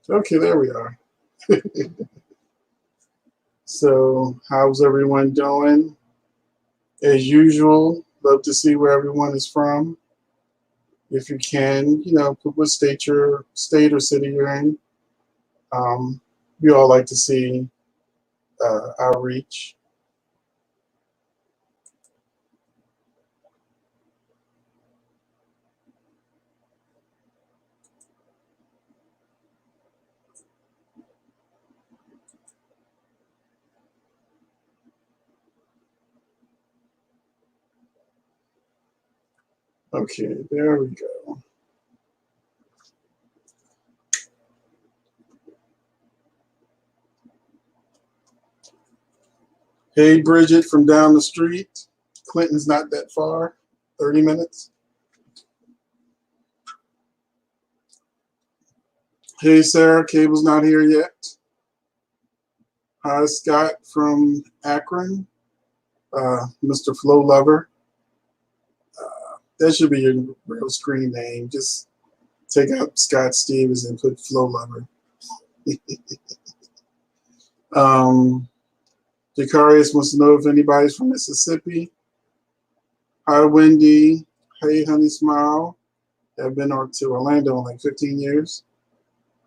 Okay, there we are. So, how's everyone doing? As usual, love to see where everyone is from. If you can, put what state or city you're in. Um, we all like to see outreach. Okay, there we go. Hey, Bridget from down the street. Clinton's not that far, 30 minutes. Hey, Sarah, Cable's not here yet. Hi, Scott from Akron. Mr. Flow Lover. That should be your real screen name. Just take out Scott Stevens and put Flow Lover. Jacarius wants to know if anybody's from Mississippi. Hi, Wendy. Hey, Honey Smile. I've been to Orlando in like 15 years.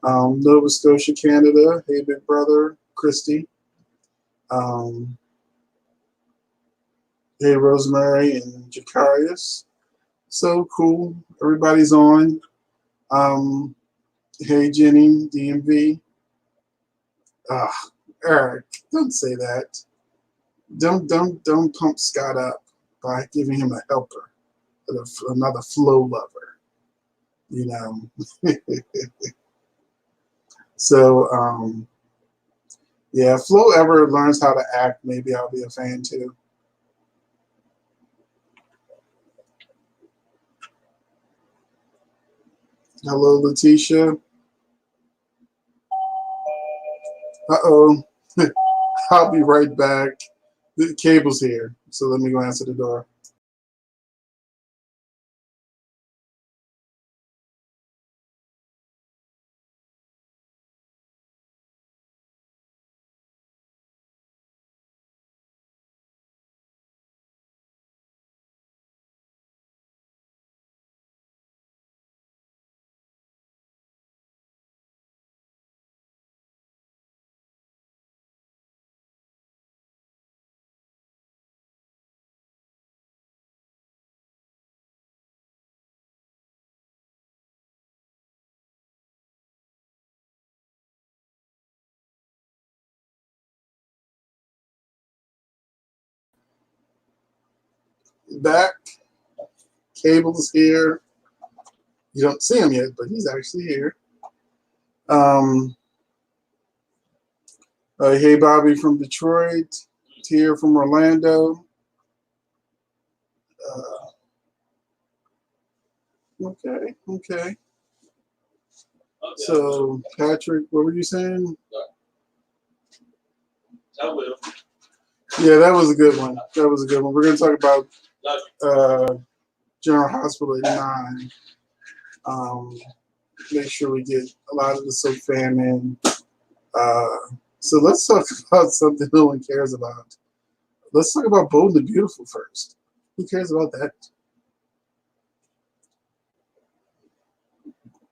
Nova Scotia, Canada. Hey, big brother. Christy. Um, hey, Rosemary and Jacarius. So cool. Everybody's on. Hey, Jenny, DMV. Eric, don't say that. Don't pump Scott up by giving him a helper, another flow lover. So, yeah, if Flo ever learns how to act, maybe I'll be a fan too. Hello, Letitia. Uh-oh. I'll be right back. The cable's here, so let me go answer the door. Back. Cable's here. You don't see him yet, but he's actually here. Um, hey, Bobby from Detroit. Here from Orlando. Okay, okay. So, Patrick, what were you saying? I will. Yeah, that was a good one. That was a good one. We're going to talk about General Hospital at 9. Make sure we get a lot of the soap fam in. So let's talk about something no one cares about. Let's talk about Bold and the Beautiful first. Who cares about that?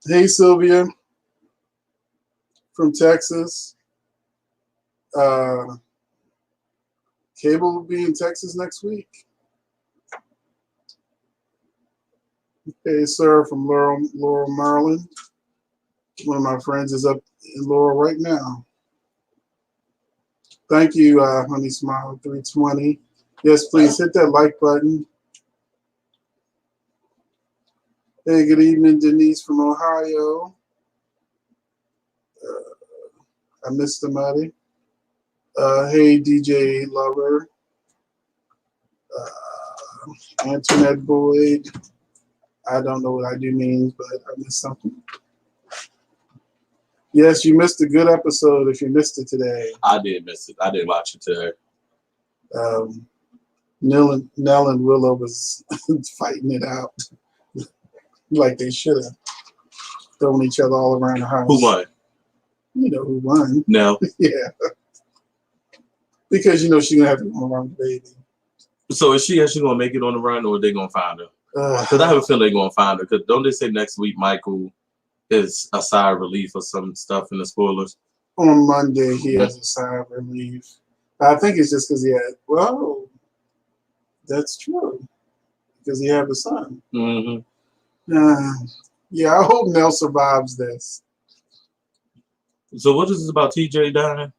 Hey, Sylvia from Texas. Uh, Cable will be in Texas next week. Hey, Sarah from Laurel, Maryland. One of my friends is up in Laurel right now. Thank you, Honey Smile 320. Yes, please hit that like button. Hey, good evening, Denise from Ohio. I missed somebody. Hey, DJ Lover. Antoinette Boyd. I don't know what I do means, but I missed something. Yes, you missed a good episode if you missed it today. I did miss it. I didn't watch it today. Nell and Willow was fighting it out like they should have. Throwing each other all around the house. Who won? You know who won. No. Yeah. Because you know she's gonna have to go around the baby. So is she actually gonna make it on the run, or are they gonna find her? Because I have a feeling they're gonna find her. Because don't they say next week Michael is a sigh of relief or some stuff in the spoilers? On Monday he has a sigh of relief. I think it's just because he had. Well, that's true. Because he had a son. Mm-hmm. Yeah, I hope Nell survives this. So what is this about TJ dying?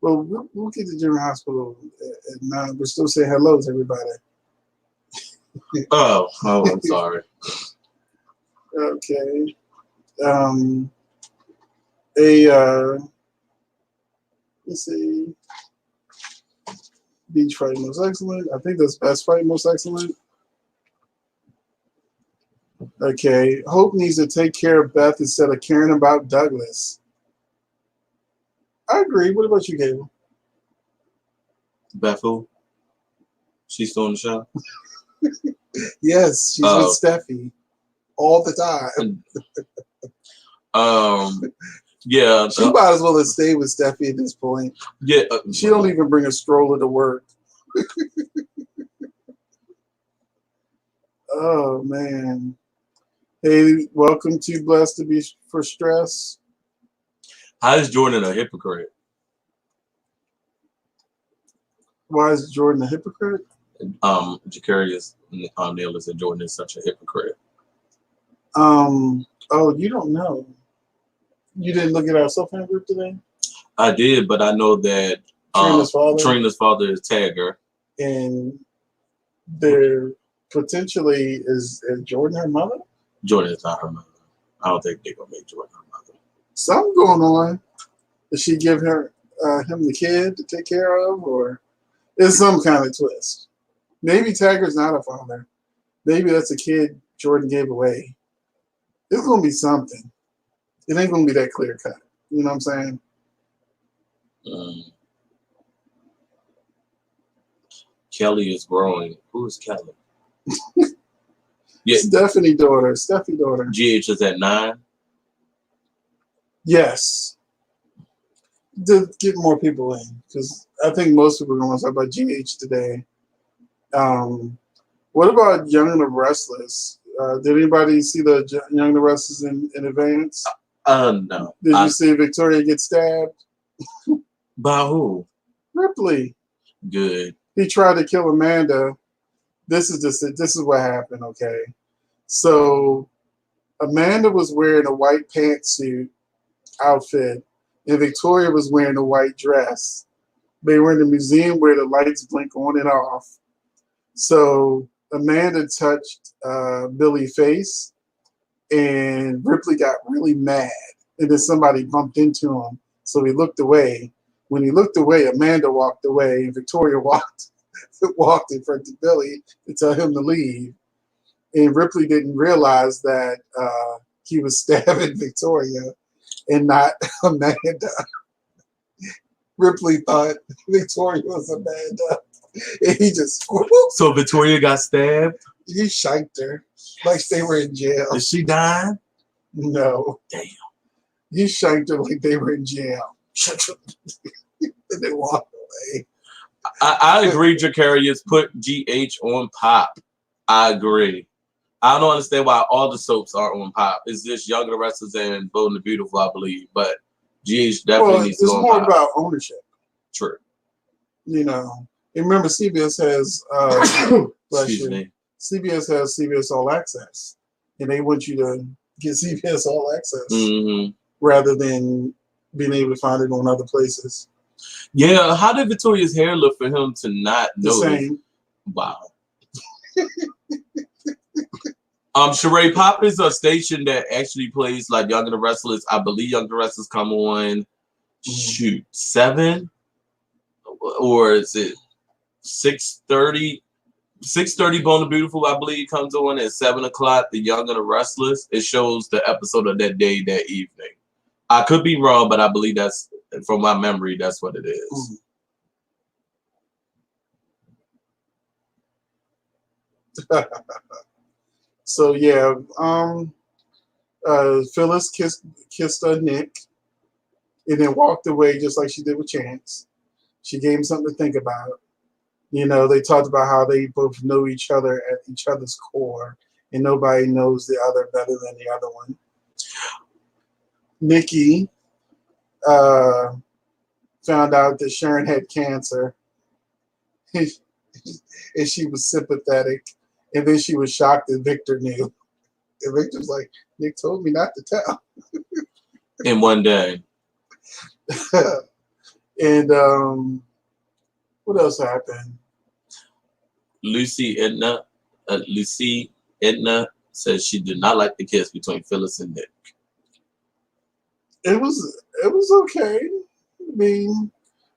Well, we'll get to General Hospital at 9. We're still saying hello to everybody. Oh, I'm sorry. Okay. Let's see. Beach fight most excellent. I think that's best fight most excellent. Okay. Hope needs to take care of Beth instead of caring about Douglas. I agree. What about you, Gable? Bethel? She's still on the show? Yes, she's with Steffi all the time. Yeah. She might as well have stayed with Steffi at this point. Yeah. She don't even bring a stroller to work. Oh, man. Hey, welcome to Blessed to Be for Stress. How is Jordan a hypocrite? Why is Jordan a hypocrite? Jacarius Neal said Jordan is such a hypocrite. Oh, you don't know. You didn't look at our self-hand group today? I did, but I know that Trina's father is Tagger. And there potentially is Jordan her mother? Jordan is not her mother. I don't think they're gonna make Jordan her mother. Something going on. Did she give him the kid to take care of, or is some kind of twist? Maybe Tagger's not a father. Maybe that's a kid Jordan gave away. It's gonna be something. It ain't gonna be that clear cut. You know what I'm saying? Kelly is growing. Who is Kelly? Yeah, Steffi daughter. GH is at 9. Yes. To get more people in, because I think most people are going to talk about GH today. What about Young and the Restless? Did anybody see the Young and the Restless in advance? No. Did you see Victoria get stabbed? By who? Ripley. Good. He tried to kill Amanda. This is what happened. Okay, so Amanda was wearing a white pantsuit outfit, and Victoria was wearing a white dress. They were in the museum where the lights blink on and off. So Amanda touched Billy's face, and Ripley got really mad. And then somebody bumped into him, so he looked away. When he looked away, Amanda walked away, and Victoria walked in front of Billy to tell him to leave. And Ripley didn't realize that he was stabbing Victoria and not Amanda. Ripley thought Victoria was Amanda. And he just... So Victoria got stabbed? He shanked her like they were in jail. Is she dying? No. Damn. He shanked her like they were in jail. And they walked away. I agree, Jacarius. Put GH on Pop. I agree. I don't understand why all the soaps are on Pop. It's just Young and the Restless and Bold and the Beautiful, I believe. But GH definitely needs to go on Pop. It's more about ownership. True. You know, and remember CBS has CBS has CBS All Access, and they want you to get CBS All Access rather than being able to find it on other places. Yeah, how did Victoria's hair look for him to not know? The same. Wow. Sheree, Pop is a station that actually plays like Young and the Restless. I believe Young and the Restless come on 7 or is it 6:30? 6:30 Bone and Beautiful, I believe, comes on at 7 o'clock. The Young and the Restless. It shows the episode of that day, that evening. I could be wrong, but I believe that's, from my memory, that's what it is. So yeah, Phyllis kissed Nick. and then walked away just like she did with Chance. She gave him something to think about. You know, they talked about how they both know each other at each other's core, and nobody knows the other better than the other one. Nikki uh, found out that Sharon had cancer, and she was sympathetic, and then she was shocked that Victor knew. And Victor's like, Nick told me not to tell. In one day. And what else happened? Lucy Edna says she did not like the kiss between Phyllis and Nick. It was okay. I mean,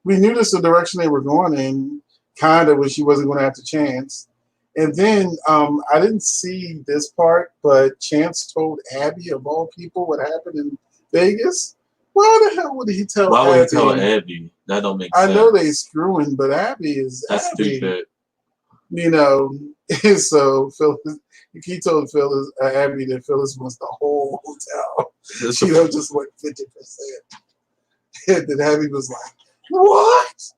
we knew this the direction they were going in, kind of, when she wasn't going to have to Chance. And then I didn't see this part, but Chance told Abby, of all people, what happened in Vegas. Why the hell would he tell Why Abby? would he tell Abby? That don't make sense. I know they screwing, but Abby is That's Abby. stupid. You know, so Phyllis, he told Phyllis, Abby that Phyllis wants the whole hotel. She don't just want 50%. And then Abby was like, what?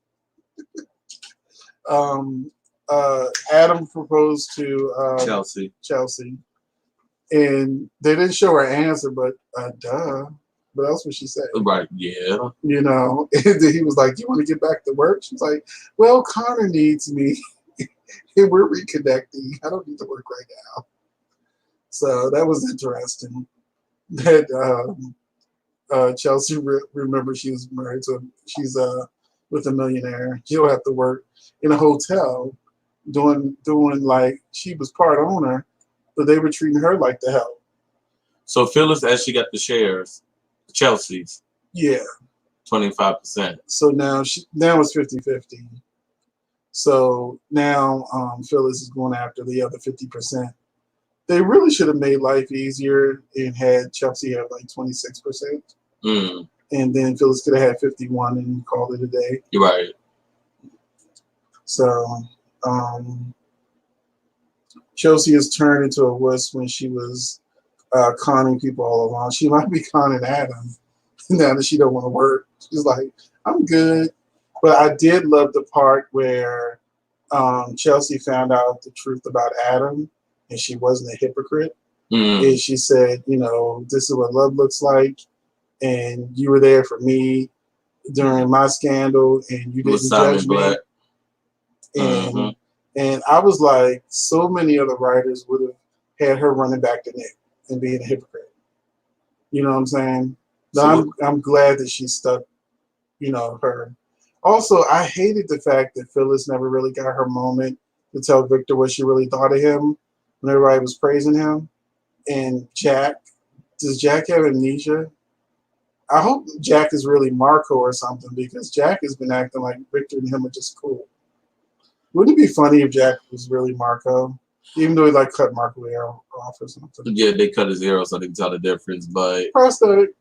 Adam proposed to Chelsea. And they didn't show her answer, but duh. But that's what she said. Right, yeah. You know, and then he was like, you want to get back to work? She was like, well, Connor needs me. And we're reconnecting. I don't need to work right now. So that was interesting. That Chelsea remember she was married to she's with a millionaire. She'll have to work in a hotel doing like she was part owner, but they were treating her like the hell. So Phyllis actually got the shares. Chelsea's. Yeah. 25%. So now it's 50-50. So now Phyllis is going after the other 50%. They really should have made life easier and had Chelsea have like 26%. And then Phyllis could have had 51 and called it a day. You're right. So Chelsea has turned into a wuss when she was conning people all along. She might be conning Adam now that she don't want to work. She's like, I'm good. But I did love the part where Chelsea found out the truth about Adam and she wasn't a hypocrite. And she said, you know, this is what love looks like. And you were there for me during my scandal and you didn't judge me. And I was like, so many other writers would have had her running back to Nick and being a hypocrite. You know what I'm saying? So I'm glad that she stuck, you know, her. Also, I hated the fact that Phyllis never really got her moment to tell Victor what she really thought of him when everybody was praising him. And Jack, does Jack have amnesia? I hope Jack is really Marco or something because Jack has been acting like Victor and him are just cool. Wouldn't it be funny if Jack was really Marco? Even though he like cut Marco arrow off or something. Yeah, they cut his arrow so they can tell the difference. But prosthetic.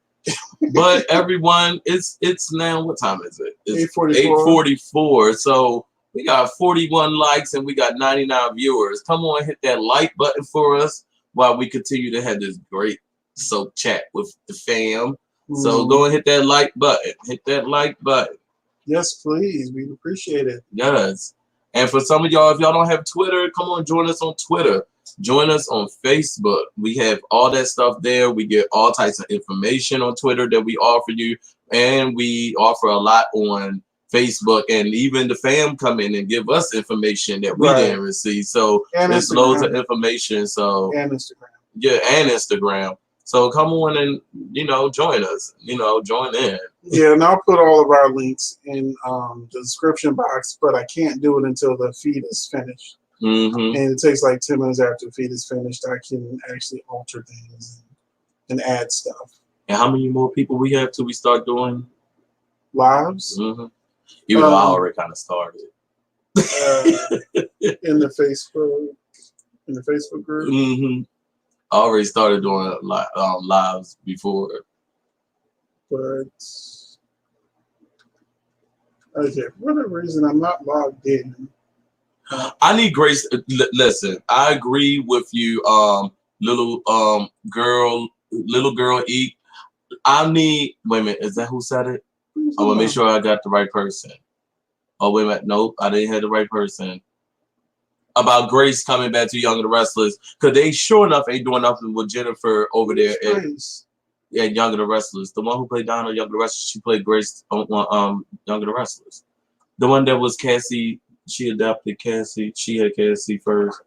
But everyone, it's now, what time is it? It's 8:44. So we got 41 likes and we got 99 viewers. Come on, hit that like button for us while we continue to have this great soap chat with the fam. So go and hit that like button. Hit that like button. Yes, please. We'd appreciate it. Yes. And for some of y'all, if y'all don't have Twitter, come on, join us on Twitter. Join us on Facebook. We have all that stuff there. We get all types of information on Twitter that we offer you. And we offer a lot on Facebook. And even the fam come in and give us information that we didn't receive. So there's loads of information. So and Instagram. Yeah, and Instagram. So come on and, you know, join us. You know, join in. Yeah, and I'll put all of our links in the description box, but I can't do it until the feed is finished. And it takes like 10 minutes after the feed is finished. I can actually alter things and add stuff. And how many more people we have till we start doing lives? Even though I already kind of started in the Facebook group. I already started doing lives before. But okay, for whatever reason, I'm not logged in. I need grace. Listen, I agree with you, little girl eat. I need. Wait a minute. Is that who said it? I want to make sure I got the right person. Oh wait a minute. Nope, I didn't have the right person. About Grace coming back to Young and the Restless, because they sure enough ain't doing nothing with Jennifer over there at Young and the Restless. The one who played Donna Young and the Restless, she played Grace on Young and the Restless. The one that was Cassie, she adopted Cassie. She had Cassie first.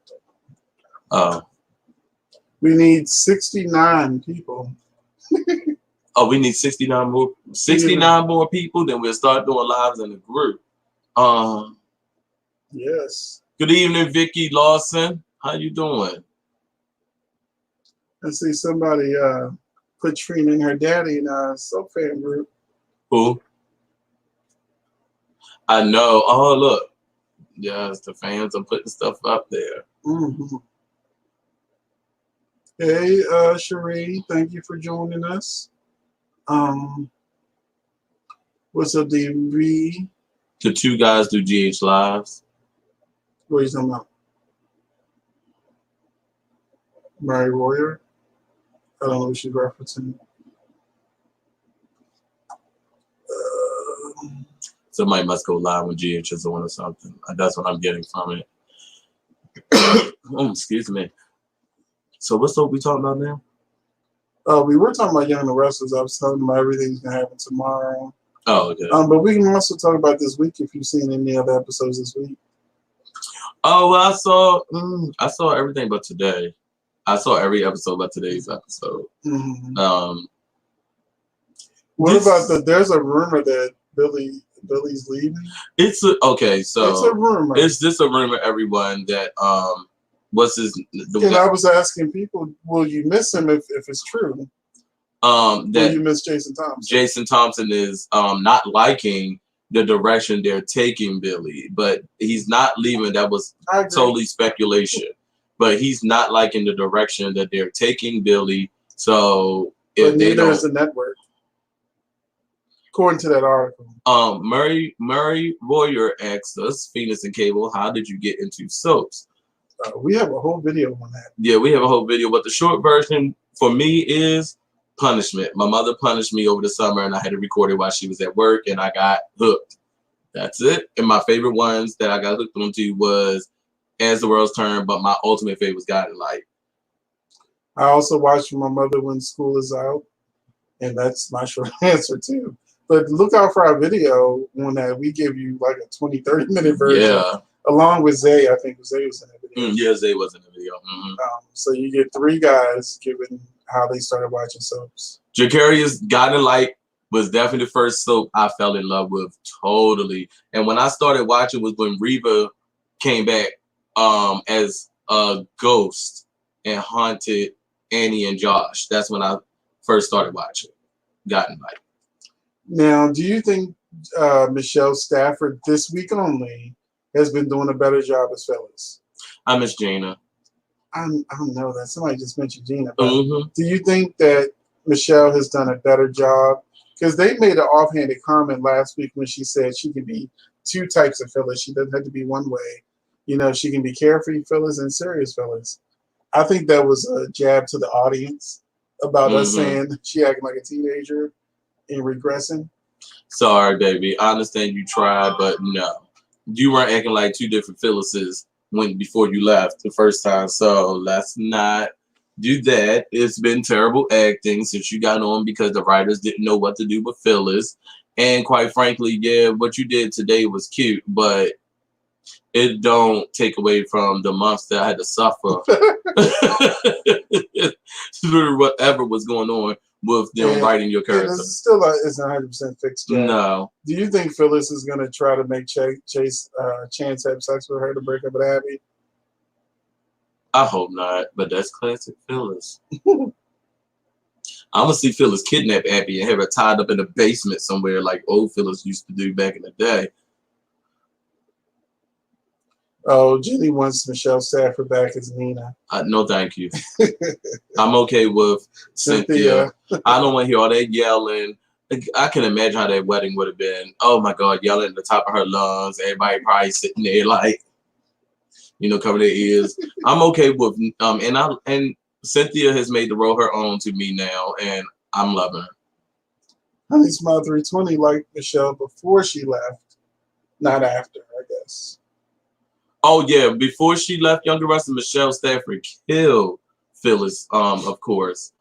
We need 69 people. Oh, we need 69 more people. Then we'll start doing lives in the group. Yes. Good evening, Vicky Lawson. How you doing? I see somebody put Tremayne and her daddy in a soap fan group. Who? I know. Oh, look. Yes, the fans are putting stuff up there. Mm-hmm. Hey, Cherie, thank you for joining us. What's up, DV? The two guys do GH Lives. What are you talking about? Mary Warrior? I don't know what she's referencing. Somebody must go live when GH is on or something. That's what I'm getting from it. Oh, excuse me. So what's up we talking about now? We were talking about Young and the Restless. I was telling them everything's gonna happen tomorrow. Oh, okay. But we can also talk about this week if you've seen any other episodes this week. Oh, well, I saw everything but today. I saw every episode but today's episode. Mm-hmm. What about there's a rumor that Billy's leaving? It's okay, so it's a rumor. It's just a rumor, everyone, that what's his and I was asking people, will you miss him if it's true? That will you miss Jason Thompson? Jason Thompson is not liking the direction they're taking Billy, but he's not leaving. That was totally speculation. But he's not liking the direction that they're taking Billy. So if they don't, the network. According to that article. Murray Royer asked us, Phoenix and Cable, how did you get into soaps? We have a whole video on that. Yeah, we have a whole video, but the short version for me is punishment. My mother punished me over the summer, and I had to record it while she was at work, and I got hooked. That's it. And my favorite ones that I got hooked onto was As the World's Turn, but my ultimate favorite was Guiding Light. I also watched My Mother When School Is Out, and that's my short answer too. But look out for our video on that. We give you like a 20, 30-minute version. Yeah. Along with Zay. I think Zay was in the video. Yeah, Zay was in the video. Mm-hmm. So you get three guys giving how they started watching soaps. Jacarius Guiding Light was definitely the first soap I fell in love with totally. And when I started watching was when Reva came back as a ghost and haunted Annie and Josh. That's when I first started watching Guiding Light. Now, do you think Michelle Stafford this week only has been doing a better job as Phyllis? I miss Gina. I don't know that. Somebody just mentioned Gina. But do you think that Michelle has done a better job? Because they made an offhanded comment last week when she said she can be two types of Phyllis. She doesn't have to be one way. You know, she can be carefree Phyllis and serious Phyllis. I think that was a jab to the audience about us saying she acting like a teenager and regressing. Sorry, baby. I understand you tried, but no. You weren't acting like two different Phyllises before you left the first time. So let's not do that. It's been terrible acting since you got on because the writers didn't know what to do with Phyllis. And quite frankly, yeah, what you did today was cute, but it don't take away from the months that I had to suffer through whatever was going on with them writing your character. It's still isn't 100% fixed yet. No. Do you think Phyllis is going to try to make Chance have sex with her to break up with Abby? I hope not, but that's classic Phyllis. I'm going to see Phyllis kidnap Abby and have her tied up in a basement somewhere like old Phyllis used to do back in the day. Oh, Jenny wants Michelle Stafford back as Nina. No, thank you. I'm okay with Cynthia. I don't want to hear all that yelling. I can imagine how that wedding would have been. Oh my God, yelling at the top of her lungs. Everybody probably sitting there like, covering their ears. I'm okay with and Cynthia has made the role her own to me now, and I'm loving her. Honey Smile 320 liked Michelle before she left, not after, I guess. Oh yeah, before she left Younger Wrestler, Michelle Stafford killed Phyllis, of course.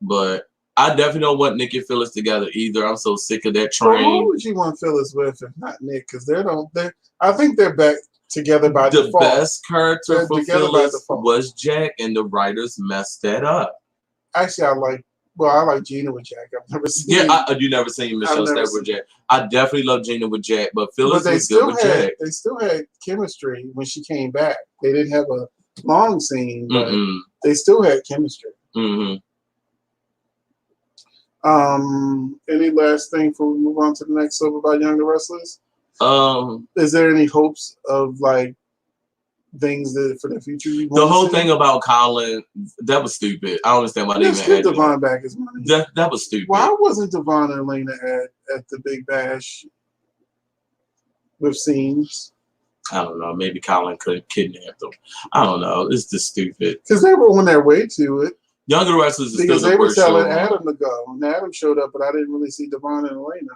But I definitely don't want Nick and Phyllis together either. I'm so sick of that Well, train. who would you want Phyllis with if not Nick? Because I think they're back together by The default. best character They're for together by Phyllis default. was Jack, and the writers messed that up. Actually, I like Gina with Jack. I've never seen. Yeah, you never seen Michelle Stafford with Jack. I definitely love Gina with Jack, but Phyllis was good with Jack. They still had chemistry when she came back. They didn't have a long scene, but they still had chemistry. Mm-hmm. Any last thing before we move on to the next soap about Younger Wrestlers? Is there any hopes of like things that for the future you want the whole to see? thing about Colin, that was stupid. I don't understand why they even Let's had give Devon back his money. That was stupid. Why wasn't Devon and Elena at the Big Bash with scenes? I don't know. Maybe Colin could kidnap them. I don't know. It's just stupid. Because they were on their way to it. Younger Wrestlers is because still the worst show. They were telling Adam to go, and Adam showed up, but I didn't really see Devon and Elena.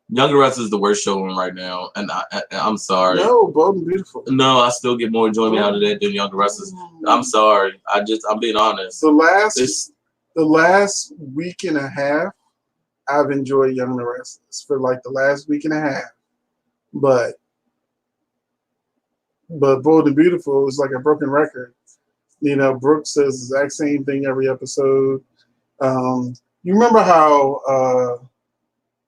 Younger Wrestlers is the worst show on right now, and I'm sorry. No, Bold and Beautiful. No, I still get more enjoyment out of that than Younger Wrestlers. I'm sorry. I'm being honest. The last week and a half, I've enjoyed Younger Wrestlers for like the last week and a half, but Bold and Beautiful is like a broken record. You know, Brooke says the exact same thing every episode. You remember how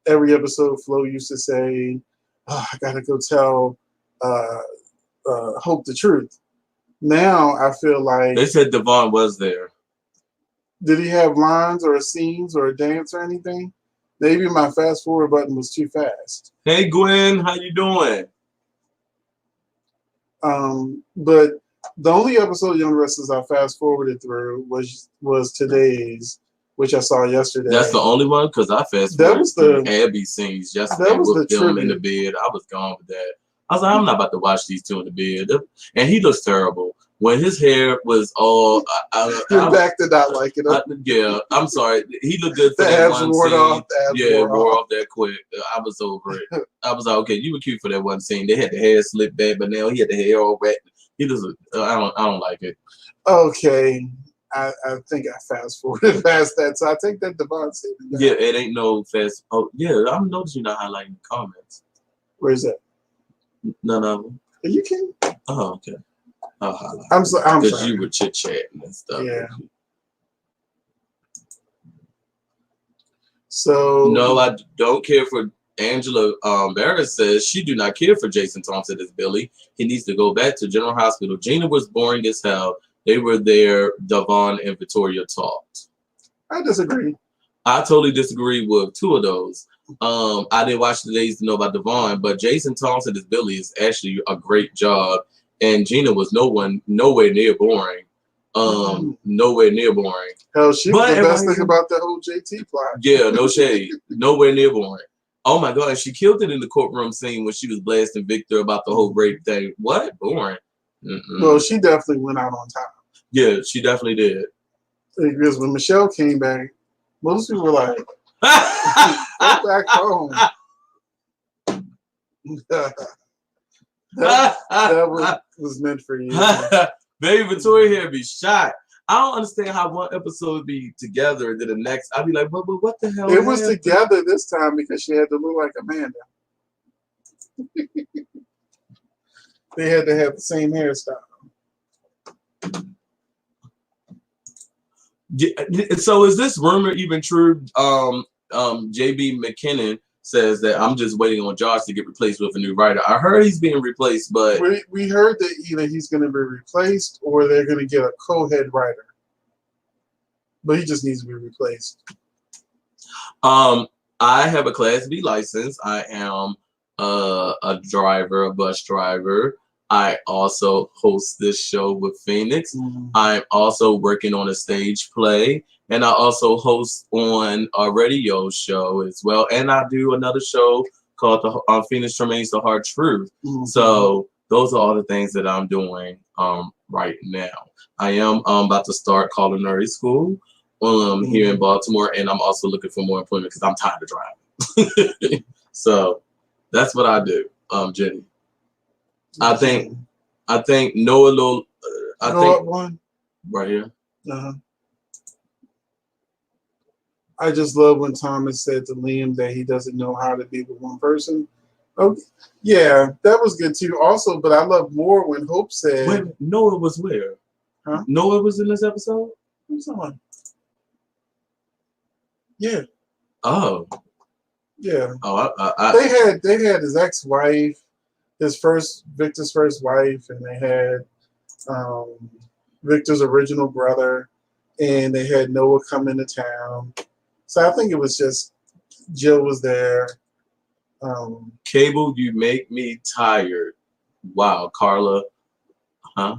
every episode Flo used to say, oh, I gotta go tell Hope the truth. Now I feel like they said Devon was there. Did he have lines or scenes or a dance or anything? Maybe my fast forward button was too fast. Hey Gwen, how you doing? But the only episode of Young Wrestlers I fast forwarded through was today's, which I saw yesterday. That's the only one because I fast forwarded through Abby scenes yesterday with them in the bed. I was gone with that. I was like, I'm not about to watch these two in the bed. And he looks terrible. When his hair was all... You're back to not liking him. Yeah, I'm sorry. He looked good for that one scene. Wore off that quick. I was over it. I was like, okay, you were cute for that one scene. They had the hair slicked back, but now he had the hair all wet. He just... I don't like it. Okay. I think I fast forwarded past that, so I take that Devon statement. Yeah, it ain't no fast... Oh, yeah, I'm noticing you're not highlighting the comments. Where is that? None of them. Are you kidding? Oh, okay. I'm sorry. Because you were chit-chatting and stuff. Yeah. So... No, I don't care for... Angela Barrett says she do not care for Jason Thompson as Billy. He needs to go back to General Hospital. Gina was boring as hell. They were there. Devon and Victoria talked. I disagree. I totally disagree with two of those. I didn't watch the days to know about Devon, but Jason Thompson as Billy is actually a great job. And Gina was nowhere near boring. Nowhere near boring. Hell, she was the best thing about that whole JT plot. Yeah, no shade. Nowhere near boring. Oh my God, she killed it in the courtroom scene when she was blasting Victor about the whole rape thing. What? Boring. Well, she definitely went out on top. Yeah, she definitely did. Because when Michelle came back, most people were like, go back home. that was meant for you. Baby Victoria here be shot. I don't understand how one episode would be together to the next. I'd be like, but what the hell? It was together this time because she had to look like Amanda. They had to have the same hairstyle. Yeah, so is this rumor even true? JB McKinnon says that I'm just waiting on Josh to get replaced with a new writer. I heard he's being replaced, but we heard that either he's going to be replaced or they're going to get a co-head writer. But he just needs to be replaced. I have a Class B license. I am a driver, a bus driver. I also host this show with Phoenix. I'm also working on a stage play, and I also host on a radio show as well. And I do another show called the Phoenix Tremayne's The Hard Truth. So those are all the things that I'm doing right now. I am about to start culinary school. here in Baltimore, and I'm also looking for more employment because I'm tired of driving. So that's what I do, Jenny. I think Noah Lil, I think one right here. Uh-huh. I just love when Thomas said to Liam that he doesn't know how to be with one person. Oh, yeah, that was good too. Also, but I love more when Hope said, Wait, Noah was where? Huh? Noah was in this episode? Who's on? Yeah. Oh. Yeah. Oh, they had his ex-wife, Victor's first wife, and they had Victor's original brother, and they had Noah come into town. So I think it was just Jill was there. Cable, you make me tired. Wow, Carla. Huh?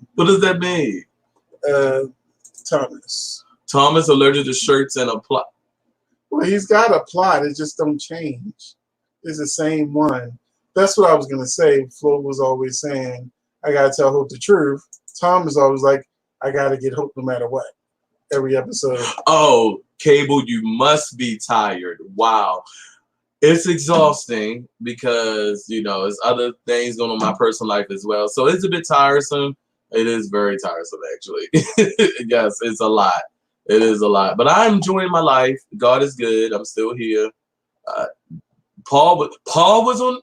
What does that mean? Thomas. Thomas allergic to shirts and a plot. Well, he's got a plot. It just don't change. It's the same one. That's what I was gonna say. Flo was always saying, "I gotta tell Hope the truth." Tom is always like, "I gotta get Hope no matter what." Every episode. Oh, Cable, you must be tired. Wow. It's exhausting because, it's other things going on in my personal life as well. So it's a bit tiresome. It is very tiresome, actually. Yes, it's a lot. It is a lot. But I'm enjoying my life. God is good. I'm still here. Paul was on.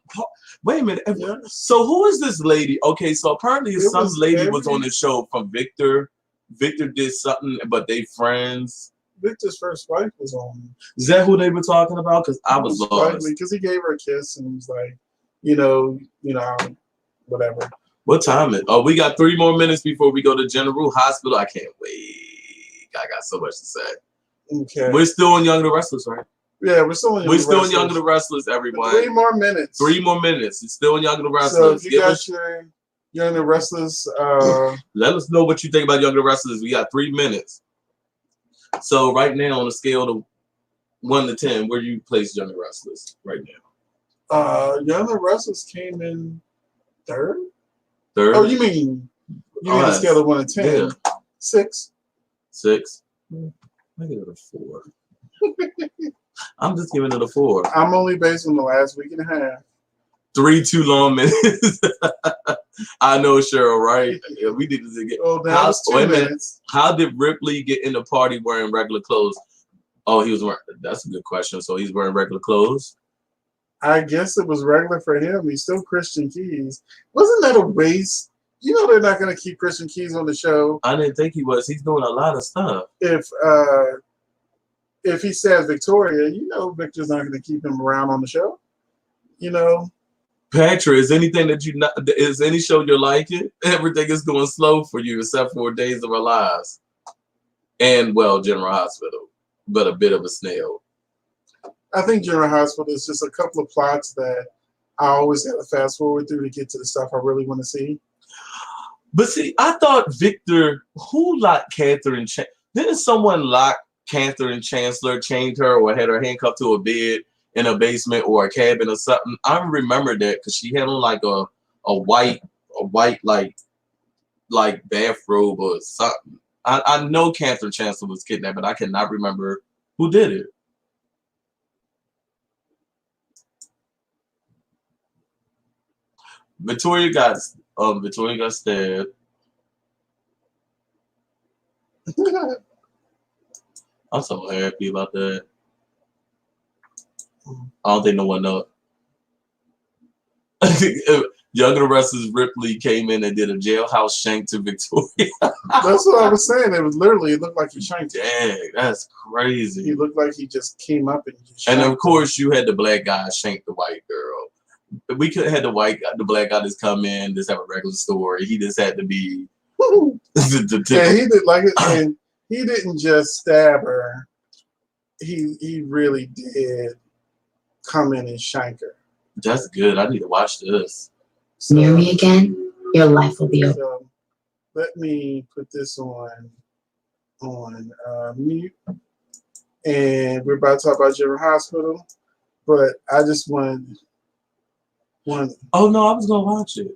Wait a minute. Yeah. So who is this lady? Okay, so apparently some lady was on the show from Victor. Victor did something, but they friends. Victor's first wife was on. Is that who they were talking about? Because I was lost. Because he gave her a kiss and he was like, whatever. What time is it? Oh, we got 3 more minutes before we go to General Hospital. I can't wait. I got so much to say. Okay. We're still in Young and the Restless, right? Yeah, we're still in Young and the Restless, everyone. 3 more minutes. 3 more minutes. It's still in Young and the Restless. So if you got your Young and the Restless, let us know what you think about Young and the Restless. We got 3 minutes. So right now, on a scale of 1 to 10, where do you place Young and the Restless right now? Young and the Restless came in third. Third? Oh, you mean a scale of 1 to 10? Yeah. 6. 6. I give it a 4. I'm just giving it a 4. I'm only based on the last week and a half. 3 too long minutes. I know, Cheryl, right? Yeah, we need to get. Oh, that was 2 minutes. How did Ripley get in the party wearing regular clothes? Oh, he was wearing. That's a good question. So he's wearing regular clothes. I guess it was regular for him. He's still Christian Keys. Wasn't that a waste? They're not going to keep Christian Keys on the show. I didn't think he was. He's doing a lot of stuff. If he says Victoria, Victor's not going to keep him around on the show. Patrick, is anything that is any show you're liking? Everything is going slow for you except for Days of Our Lives. And, General Hospital. But a bit of a snail. I think General Hospital is just a couple of plots that I always got to fast forward through to get to the stuff I really want to see. But see, I thought Victor, who locked Catherine? Didn't someone lock Catherine Chancellor, chained her, or had her handcuffed to a bed in a basement or a cabin or something? I remember that because she had on like a white like bathrobe or something. I know Catherine Chancellor was kidnapped, but I cannot remember who did it. Victoria got stabbed. I'm so happy about that. I don't think no one knows. Young and the Restless Ripley came in and did a jailhouse shank to Victoria. That's what I was saying. It looked like he shanked. Dang, that's crazy. He looked like he just came up and just shanked. And of course, you had the black guy shank the white girl. We could have had the black guy just come in, just have a regular story. He just had to be Yeah, he did like it, and he didn't just stab her. He really did come in and shank her. That's good. I need to watch this. So, near me again, your life will be over. So let me put this on mute, and we're about to talk about General Hospital, but I just wanted. Oh no, I was gonna watch it.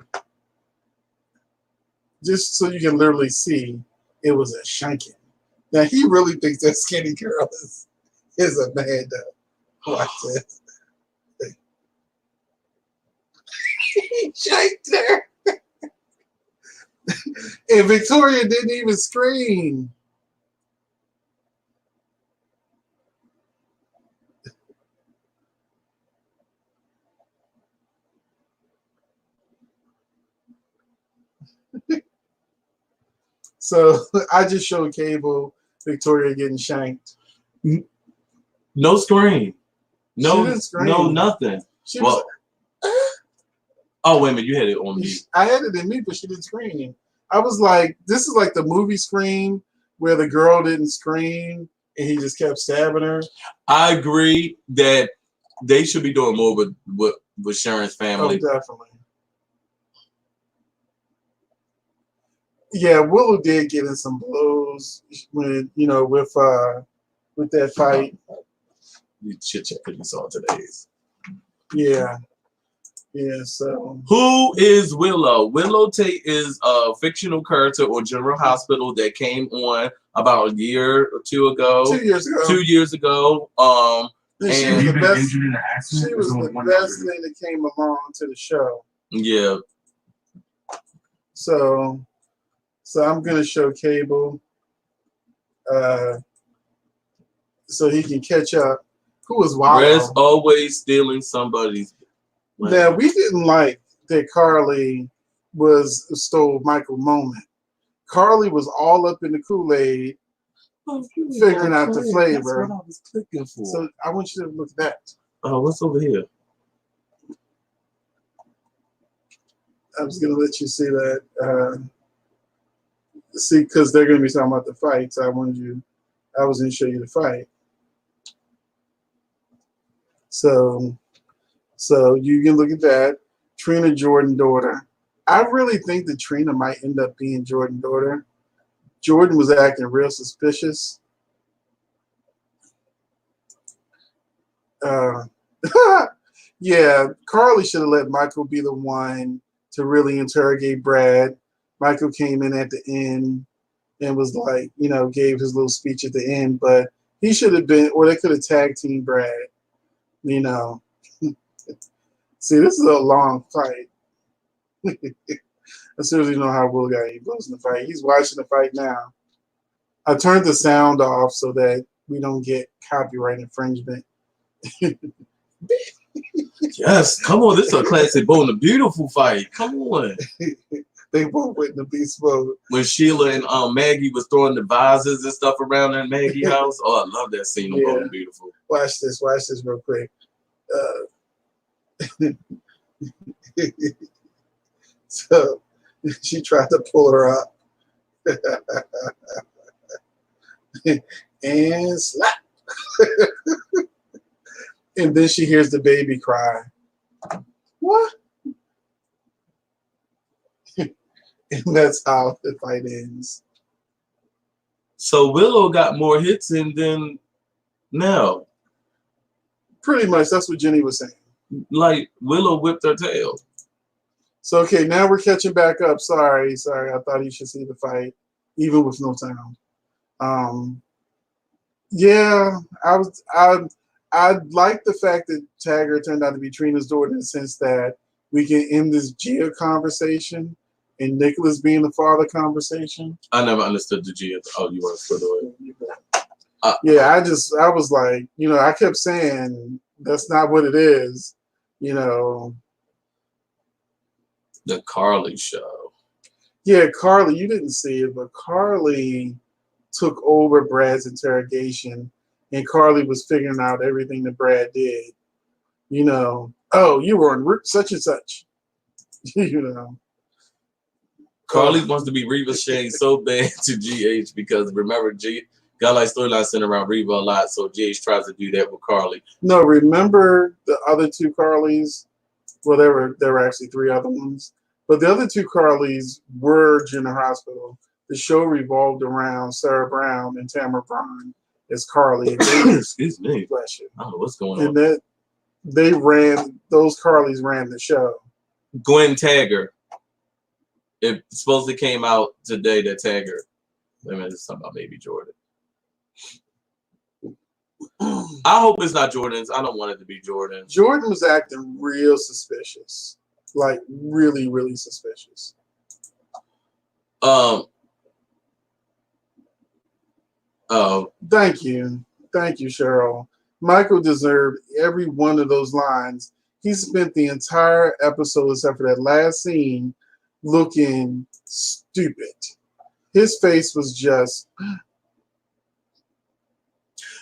Just so you can literally see it was a shanking. Now he really thinks that skinny girl is a man though. Watch this. He shanked her. And Victoria didn't even scream. So I just showed Cable Victoria getting shanked. No scream. No, She didn't scream. no, nothing. She Well, was, oh, wait a minute. You had it on me. I had it in me, but she didn't scream. I was like, this is like the movie Scream where the girl didn't scream and he just kept stabbing her. I agree that they should be doing more with Sharon's family. Oh, definitely. Yeah, Willow did get in some blows when with that fight. You chit chat because you saw today's. Yeah. Yeah, so who is Willow? Willow Tate is a fictional character on General Hospital that came on about a year or two ago. 2 years ago. 2 years ago. And she was the best. She was the best thing that came along to the show. Yeah. So I'm gonna show Cable, so he can catch up. Who was Wallow? Red's always stealing somebody's. Now we didn't like that Carly stole Michael's moment. Carly was all up in the Kool-Aid, figuring out the flavor. That's what I was clicking for. So I want you to look at that. Oh, what's over here? I was gonna let you see that. See, because they're gonna be talking about the fight. So I was gonna show you the fight. So you can look at that. Trina Jordan daughter. I really think that Trina might end up being Jordan daughter. Jordan was acting real suspicious. Yeah, Carly should have let Michael be the one to really interrogate Brad. Michael came in at the end and was like, gave his little speech at the end, but he should have been, or they could have tag team Brad, See, this is a long fight. As soon as you know how Will got, he goes in the fight. He's watching the fight now. I turned the sound off so that we don't get copyright infringement. Yes, come on. This is a classic Bold and Beautiful fight. Come on. They both went in the beast mode. When Sheila and Maggie was throwing the vases and stuff around in Maggie's house. Oh, I love that scene on Bold and Beautiful. Watch this real quick. So she tried to pull her up and slap. And then she hears the baby cry. What? And that's how the fight ends. So Willow got more hits than Nell. Pretty much, that's what Jenny was saying. Like Willow whipped her tail. So okay, now we're catching back up. Sorry. I thought you should see the fight, even with no sound. Yeah, I like the fact that Tagger turned out to be Trina's daughter in the sense that we can end this Gia conversation and Nicholas being the father conversation. I never understood the Gia. Oh, you want to split away? Yeah, I was like, I kept saying that's not what it is, The Carly show. Yeah, Carly, you didn't see it, but Carly took over Brad's interrogation, and Carly was figuring out everything that Brad did. Oh, you were on route such and such. Carly wants to be Reva Shane so bad to GH because remember, got like storyline centered around Reva a lot, so GH tries to do that with Carly. No, remember the other two Carlys? Well, there were actually three other ones, but the other two Carlys were General Hospital. The show revolved around Sarah Brown and Tamara Braun as Carly. Excuse me. Bless you. I don't know what's going on. And those Carlys ran the show. Gwen Tagger. It supposedly came out today that Tagger. I mean, it's something about maybe Jordan. I hope it's not Jordan's. I don't want it to be Jordan. Jordan was acting real suspicious. Like, really, really suspicious. Oh. Thank you, Cheryl. Michael deserved every one of those lines. He spent the entire episode, except for that last scene, looking stupid. His face was just.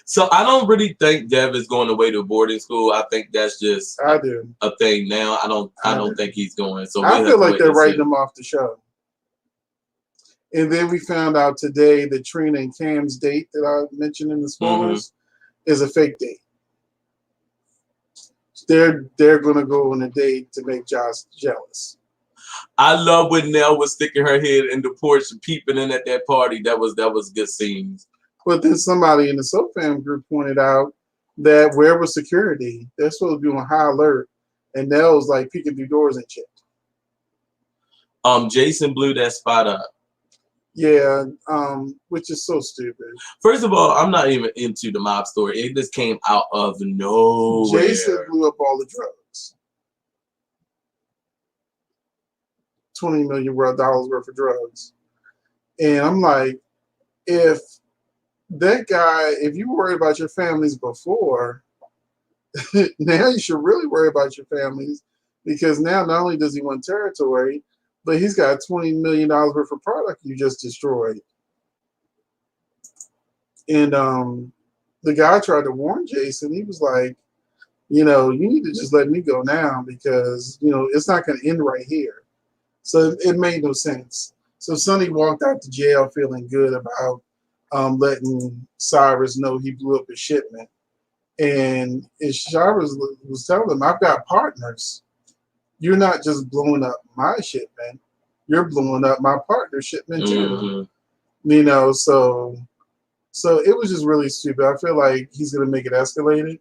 So I don't really think Dev is going away to boarding school. I think that's just I do a thing now. I don't think he's going. So I feel like they're writing him off the show. And then we found out today that Trina and Cam's date that I mentioned in the spoilers is a fake date. They're gonna go on a date to make Josh jealous. I love when Nell was sticking her head in the porch and peeping in at that party. That was good scenes. But then somebody in the SoFam group pointed out that where was security? They're supposed to be on high alert, and Nell was like peeking through doors and shit. Jason blew that spot up. Yeah, which is so stupid. First of all, I'm not even into the mob story. It just came out of nowhere. Jason blew up all the drugs. $20 million worth of drugs. And I'm like, if you worry about your families before, now you should really worry about your families, because now not only does he want territory, but he's got $20 million worth of product you just destroyed. And the guy tried to warn Jason. He was like, you need to just let me go now, because, it's not going to end right here. So it made no sense. So Sonny walked out to jail feeling good about letting Cyrus know he blew up his shipment. And Cyrus was telling him, I've got partners. You're not just blowing up my shipment, you're blowing up my partner's shipment too. So it was just really stupid. I feel like he's gonna make it escalated.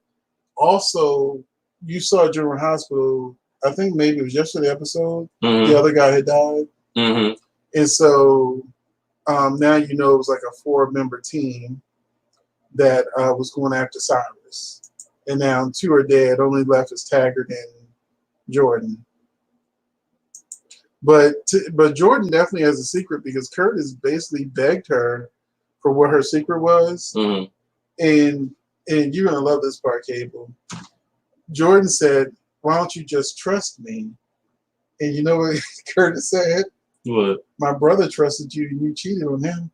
Also, you saw General Hospital, I think maybe it was yesterday's episode, the other guy had died. And so now it was like a 4-member team that was going after Cyrus. And now 2 are dead, only left is Taggart and Jordan. But Jordan definitely has a secret, because Curtis basically begged her for what her secret was. And you're going to love this part, Cable. Jordan said, why don't you just trust me? And you know what Curtis said? What? My brother trusted you and you cheated on him.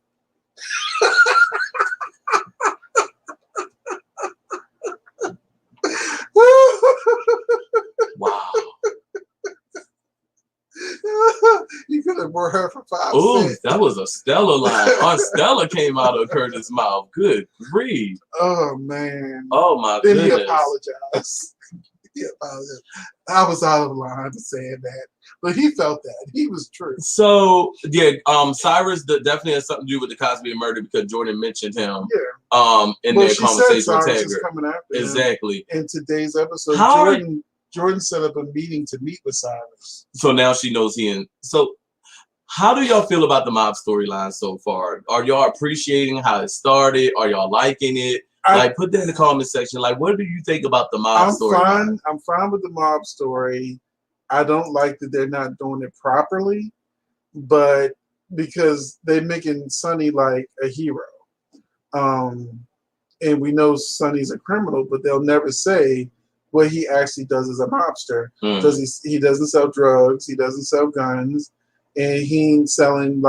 Wow. You could have brought her for 5 Ooh, cents. that was a Stella line. Our Stella came out of Curtis' mouth. Good grief. Oh, man. Oh, my Then goodness. he apologized. I was out of line for saying that. But he felt that. He was true. So, yeah, Cyrus definitely has something to do with the Cosby murder, because Jordan mentioned him in their conversation with Taggart. Coming after exactly. In today's episode, Jordan set up a meeting to meet with Cyrus. So now she knows So how do y'all feel about the mob storyline so far? Are y'all appreciating how it started? Are y'all liking it? Put that in the comment section. What do you think about the mob story? I'm fine with the mob story. I don't like that they're not doing it properly, but because they're making Sonny like a hero. And we know Sonny's a criminal, but they'll never say what he actually does as a mobster. Because he doesn't sell drugs, he doesn't sell guns, and he ain't selling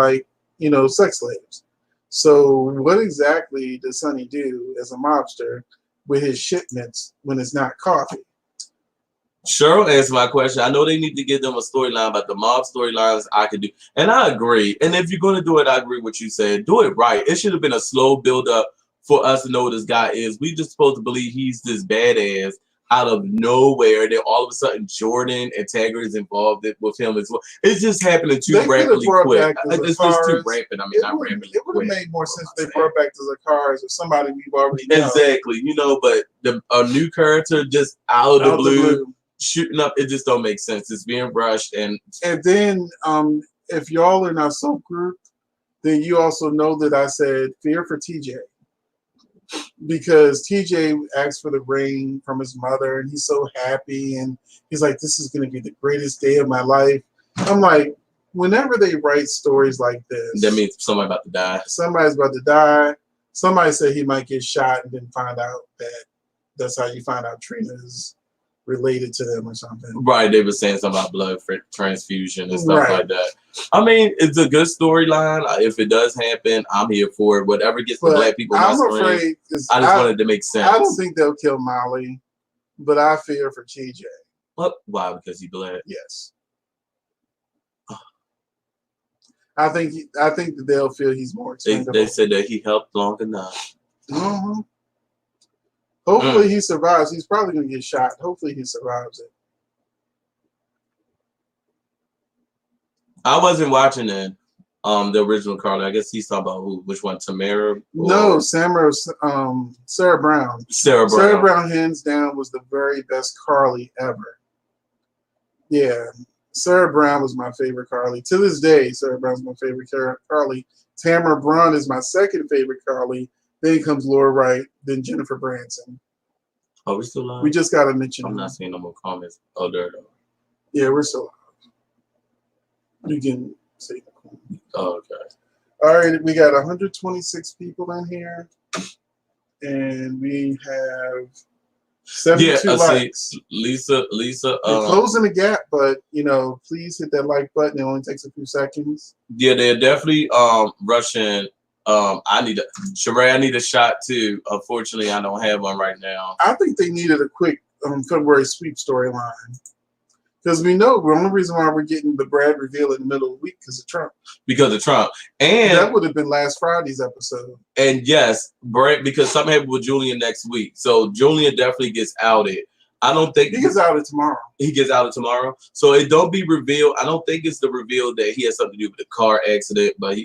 sex slaves. So what exactly does Sonny do as a mobster with his shipments when it's not coffee? Cheryl answered my question. I know they need to give them a storyline, but the mob storylines I could do. And I agree. And if you're going to do it, I agree with what you said. Do it right. It should have been a slow build up for us to know who this guy is. We just supposed to believe he's this badass out of nowhere. Then all of a sudden Jordan and Taggart is involved with him as well. It's just happening too rapidly quick. It's just too rapid. I mean, not rapidly. It would have made more sense if they brought back to the cars or somebody we've already known. Exactly. But a new character just out of the blue shooting up, it just don't make sense. It's being rushed. And then if y'all are in our subgroup, then you also know that I said fear for TJ. Because TJ asked for the ring from his mother, and he's so happy, and he's like, "This is going to be the greatest day of my life." I'm like, whenever they write stories like this, that means somebody about to die. Somebody's about to die. Somebody said he might get shot, and then find out that that's how you find out Trina is related to them or something. Right, they were saying something about blood transfusion and stuff like that. I mean, it's a good storyline. If it does happen, I'm here for it. Whatever gets the black people on my screen, I just wanted to make sense. I don't think they'll kill Molly, but I fear for TJ. What? Why? Because he bled? Yes. I think that they'll feel he's more expendable. They said that he helped long enough. Mm-hmm. Hopefully he survives. He's probably going to get shot. Hopefully he survives it. I wasn't watching the original Carly. I guess he's talking about who? Which one? Tamara? No, Sarah Brown. Sarah Brown. Sarah Brown, hands down, was the very best Carly ever. Yeah. Sarah Brown was my favorite Carly. To this day, Sarah Brown's my favorite Carly. Tamara Braun is my second favorite Carly. Then comes Laura Wright, then Jennifer Branson. Oh, we still live? We just got to mention I'm not seeing no more comments. Oh, there. Yeah, we're still live. You can say the Oh, okay. All right, we got 126 people in here. And we have 72 likes. Lisa. We're closing the gap, but please hit that like button. It only takes a few seconds. Yeah, they're definitely rushing. I need a shot too. Unfortunately, I don't have one right now. I think they needed a quick February sweep storyline. Because we know the only reason why we're getting the Brad reveal in the middle of the week because of Trump. And that would have been last Friday's episode. And yes, Brad, because something happened with Julian next week. So Julian definitely gets outed. I don't think he gets outed tomorrow. He gets outed tomorrow. So it don't be revealed. I don't think it's the reveal that he has something to do with the car accident, but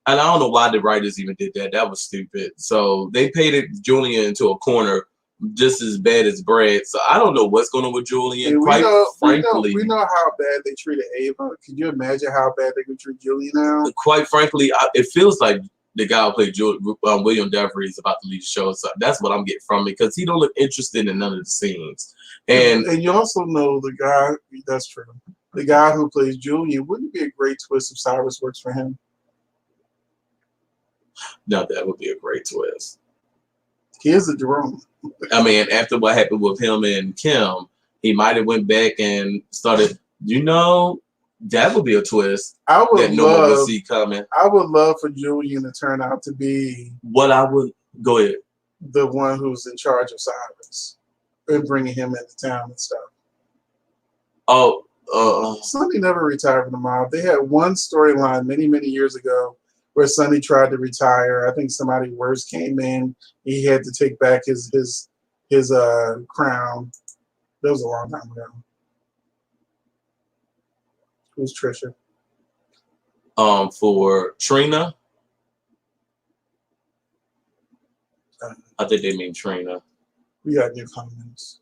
and I don't know why the writers even did that. That was stupid. So they painted Julian into a corner just as bad as Brad. So I don't know what's going on with Julian. Frankly, we know how bad they treated Ava. Can you imagine how bad they could treat Julian now? Quite frankly, it feels like the guy who played William Devery is about to leave the show. So that's what I'm getting from it because he don't look interested in none of the scenes. And you also know the guy. That's true. The guy who plays Julian wouldn't it be a great twist if Cyrus works for him. No, that would be a great twist. He is a Jerome. I mean, after what happened with him and Kim, he might have went back and started. That would be a twist. I would that no one would see coming. I would love for Julian to turn out to be what I would go ahead. The one who's in charge of Cyrus and bringing him into town and stuff. Sonny never retired from the mob. They had one storyline many, many years ago where Sonny tried to retire. I think somebody worse came in. He had to take back his crown. That was a long time ago. Who's Trisha? For Trina. I think they mean Trina. We got new comments.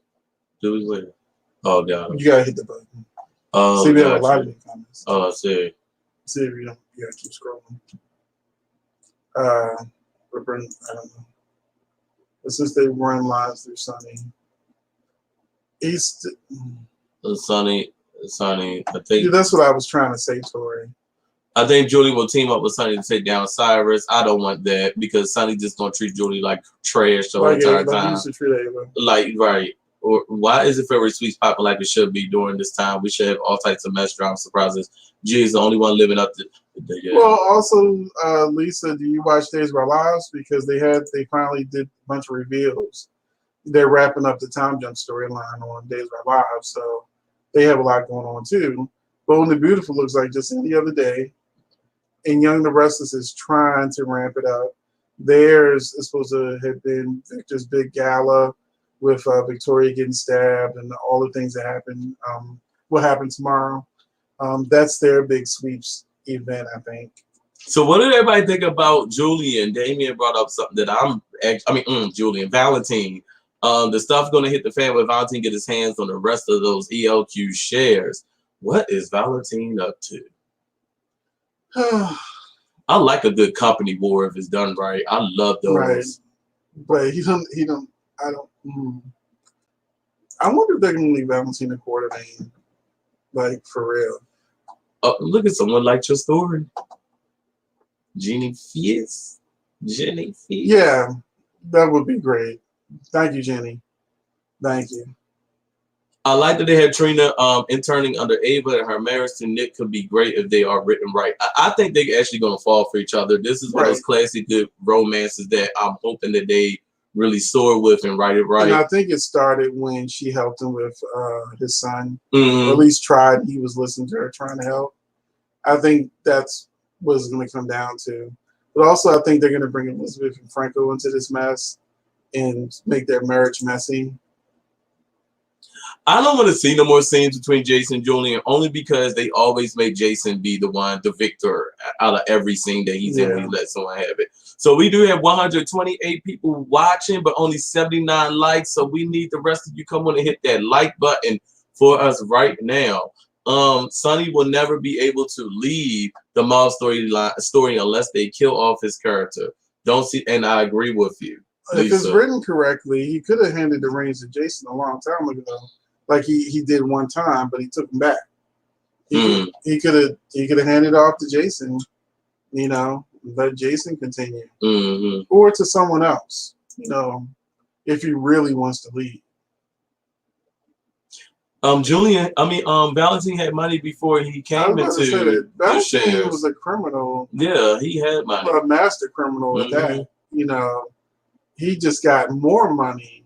Do we wait? Oh God. You gotta hit the button. Oh, see, we have a lot of new comments. Oh, I see. See if you gotta keep scrolling. I don't know. But since they run lives through Sonny, Sonny. I think that's what I was trying to say, Tori. I think Julie will team up with Sonny to take down Cyrus. I don't want that because Sonny just gonna treat Julie like trash the entire time. Right. Or why is it February Sweets popping like it should be during this time? We should have all types of mess drama surprises. G is the only one living up to. Well, also, Lisa, do you watch Days of Our Lives? Because they finally did a bunch of reveals. They're wrapping up the Time Jump storyline on Days of Our Lives, so they have a lot going on too. Bold and the Beautiful looks like just any other day, and Young and the Restless is trying to ramp it up. Theirs is supposed to have been Victor's big gala with Victoria getting stabbed and all the things that happen. What happened tomorrow? That's their big sweeps event, I think. So what did everybody think about Julian? Damien brought up something that Julian, Valentine. The stuff going to hit the fan when Valentine get his hands on the rest of those ELQ shares. What is Valentine up to? I like a good company war if it's done right. I love those. Right. But he don't. I don't. I wonder if they're gonna leave Valentina Quartermaine, like for real. Look at someone like your story, Jenny Fierce. Jenny Fierce. Yeah, that would be great. Thank you, Jenny. Thank you. I like that they have Trina interning under Ava, and her marriage to Nick could be great if they are written right. I think they're actually going to fall for each other. This is one of those classic good romances that I'm hoping that they really soar with and write it right. And I think it started when she helped him with his son, or at least tried. He was listening to her, trying to help. I think that's what it's going to come down to. But also, I think they're going to bring Elizabeth and Franco into this mess and make their marriage messy. I don't want to see no more scenes between Jason and Julian, only because they always make Jason be the victor out of every scene that he's in when he lets someone have it. So we do have 128 people watching, but only 79 likes. So we need the rest of you come on and hit that like button for us right now. Sonny will never be able to leave the mob story unless they kill off his character. Don't see, and I agree with you, Lisa. If it's written correctly, he could have handed the reins to Jason a long time ago. Like he did one time, but he took him back. He could have handed off to Jason, let Jason continue, or to someone else, if he really wants to leave. Valentine had money before he came into Valentine was a criminal. Yeah, he had money. A master criminal at that. He just got more money.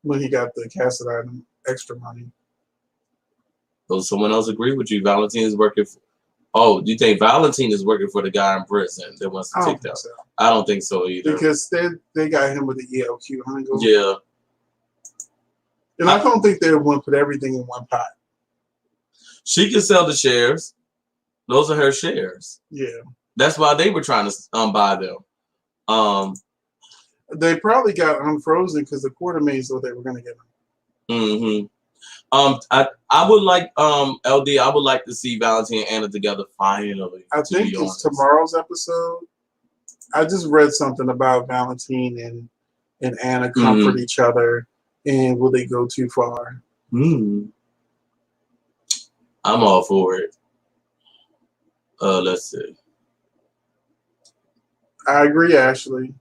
When he got the casted item extra money. Does someone else agree with you? Valentine is working for, do you think Valentine is working for the guy in prison that wants to take that? So. I don't think so either. Because they got him with the ELQ angle. Yeah. And I don't think they want to put everything in one pot. She can sell the shares. Those are her shares. Yeah. That's why they were trying to buy them. They probably got unfrozen because the Quartermaines thought they were going to get them. I would like LD. I would like to see Valentine and Anna together finally. I think it's tomorrow's episode. I just read something about Valentine and Anna comfort each other, and will they go too far? I'm all for it. Let's see. I agree, Ashley.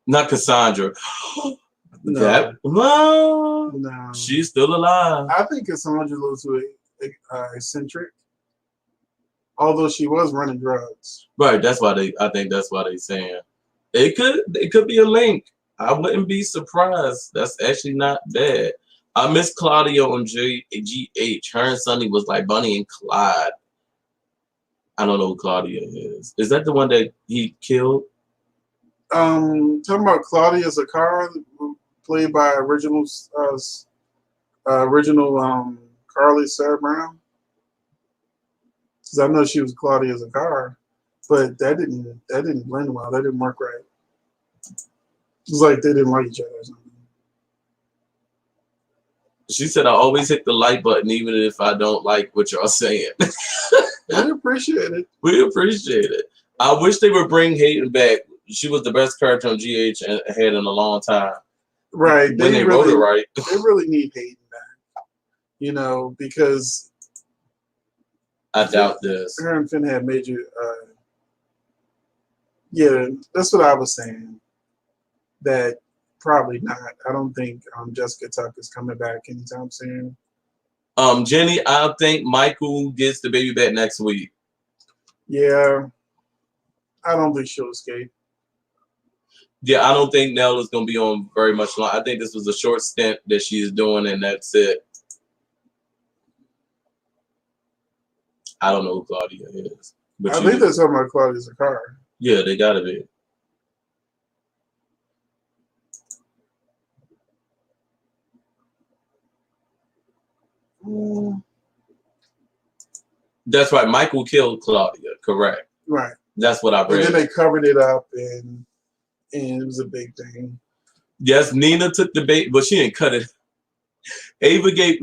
Not Cassandra. No. She's still alive. I think Cassandra's a little too eccentric. Although she was running drugs. Right. I think that's why they saying it could be a link. I wouldn't be surprised. That's actually not bad. I miss Claudia on GH. Her and Sonny was like Bonnie and Clyde. I don't know who Claudia is. Is that the one that he killed? Talking about Claudia Zakara, played by original Carly Sarah Brown. Because I know she was Claudia Zakara, but that didn't blend well. That didn't work right. It was like they didn't like each other or something. She said, "I always hit the like button, even if I don't like what y'all saying." We appreciate it. We appreciate it. I wish they would bring Hayden back. She was the best character on GH and had in a long time. Right. When they wrote it right. They really need Hayden back. Because I doubt this. Her and Finn had major that's what I was saying. That probably not. I don't think Jessica Tuck is coming back anytime soon. Jenny, I think Michael gets the baby back next week. Yeah. I don't think she'll escape. Yeah, I don't think Nell is going to be on very much longer. I think this was a short stint that she is doing, and that's it. I don't know who Claudia is. But I think they're talking about Claudia Zakara. Yeah, they got to be. That's right. Michael killed Claudia. Correct. Right. That's what I read. And then they covered it up, and it was a big thing. Yes, Nina took the bait, but she didn't cut it. Ava gave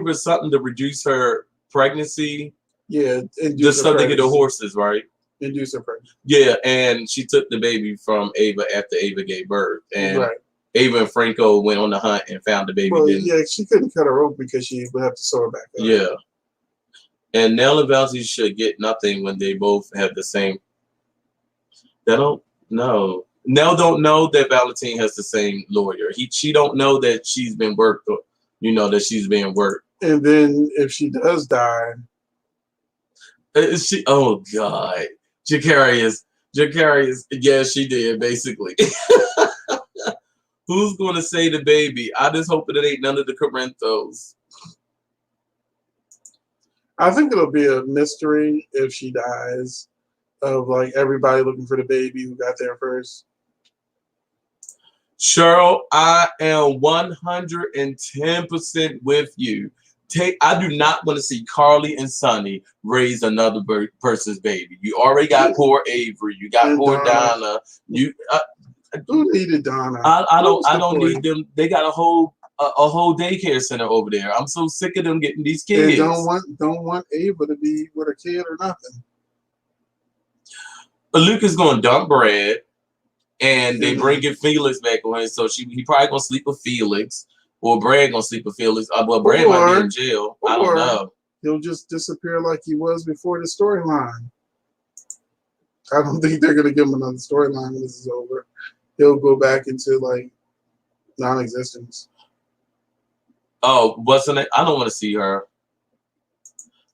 her something to reduce her pregnancy. Yeah, The stuff they get the horses, right? Induce her pregnancy. Yeah, and she took the baby from Ava after Ava gave birth, and Right. Ava and Franco went on the hunt and found the baby. Well, yeah, she couldn't cut her rope because she would have to sew her back up. Yeah, and Nell and Valentine should get nothing when they both have the same. They don't know. Nell don't know that Valentine has the same lawyer. She don't know that she's been worked. That she's being worked. And then if she does die, she. Oh God, Jacarius. Yeah, she did basically. Who's going to say the baby? I just hope that it ain't none of the Corinthos. I think it'll be a mystery if she dies, of like everybody looking for the baby who got there first. Cheryl, I am 110% with you. I do not want to see Carly and Sonny raise another person's baby. You already got poor Avery. You got poor Donna. Who needed Donna? I don't need them. They got a whole daycare center over there. I'm so sick of them getting these kids. They don't want Ava to be with a kid or nothing. But Luke is going to dump Brad, and they bringing Felix back on, so he probably gonna sleep with Felix, or Brad gonna sleep with Felix. Well, Brad might be in jail. I don't know. He'll just disappear like he was before the storyline. I don't think they're gonna give him another storyline when this is over. He'll go back into like non-existence. Oh, what's her name? I don't want to see her.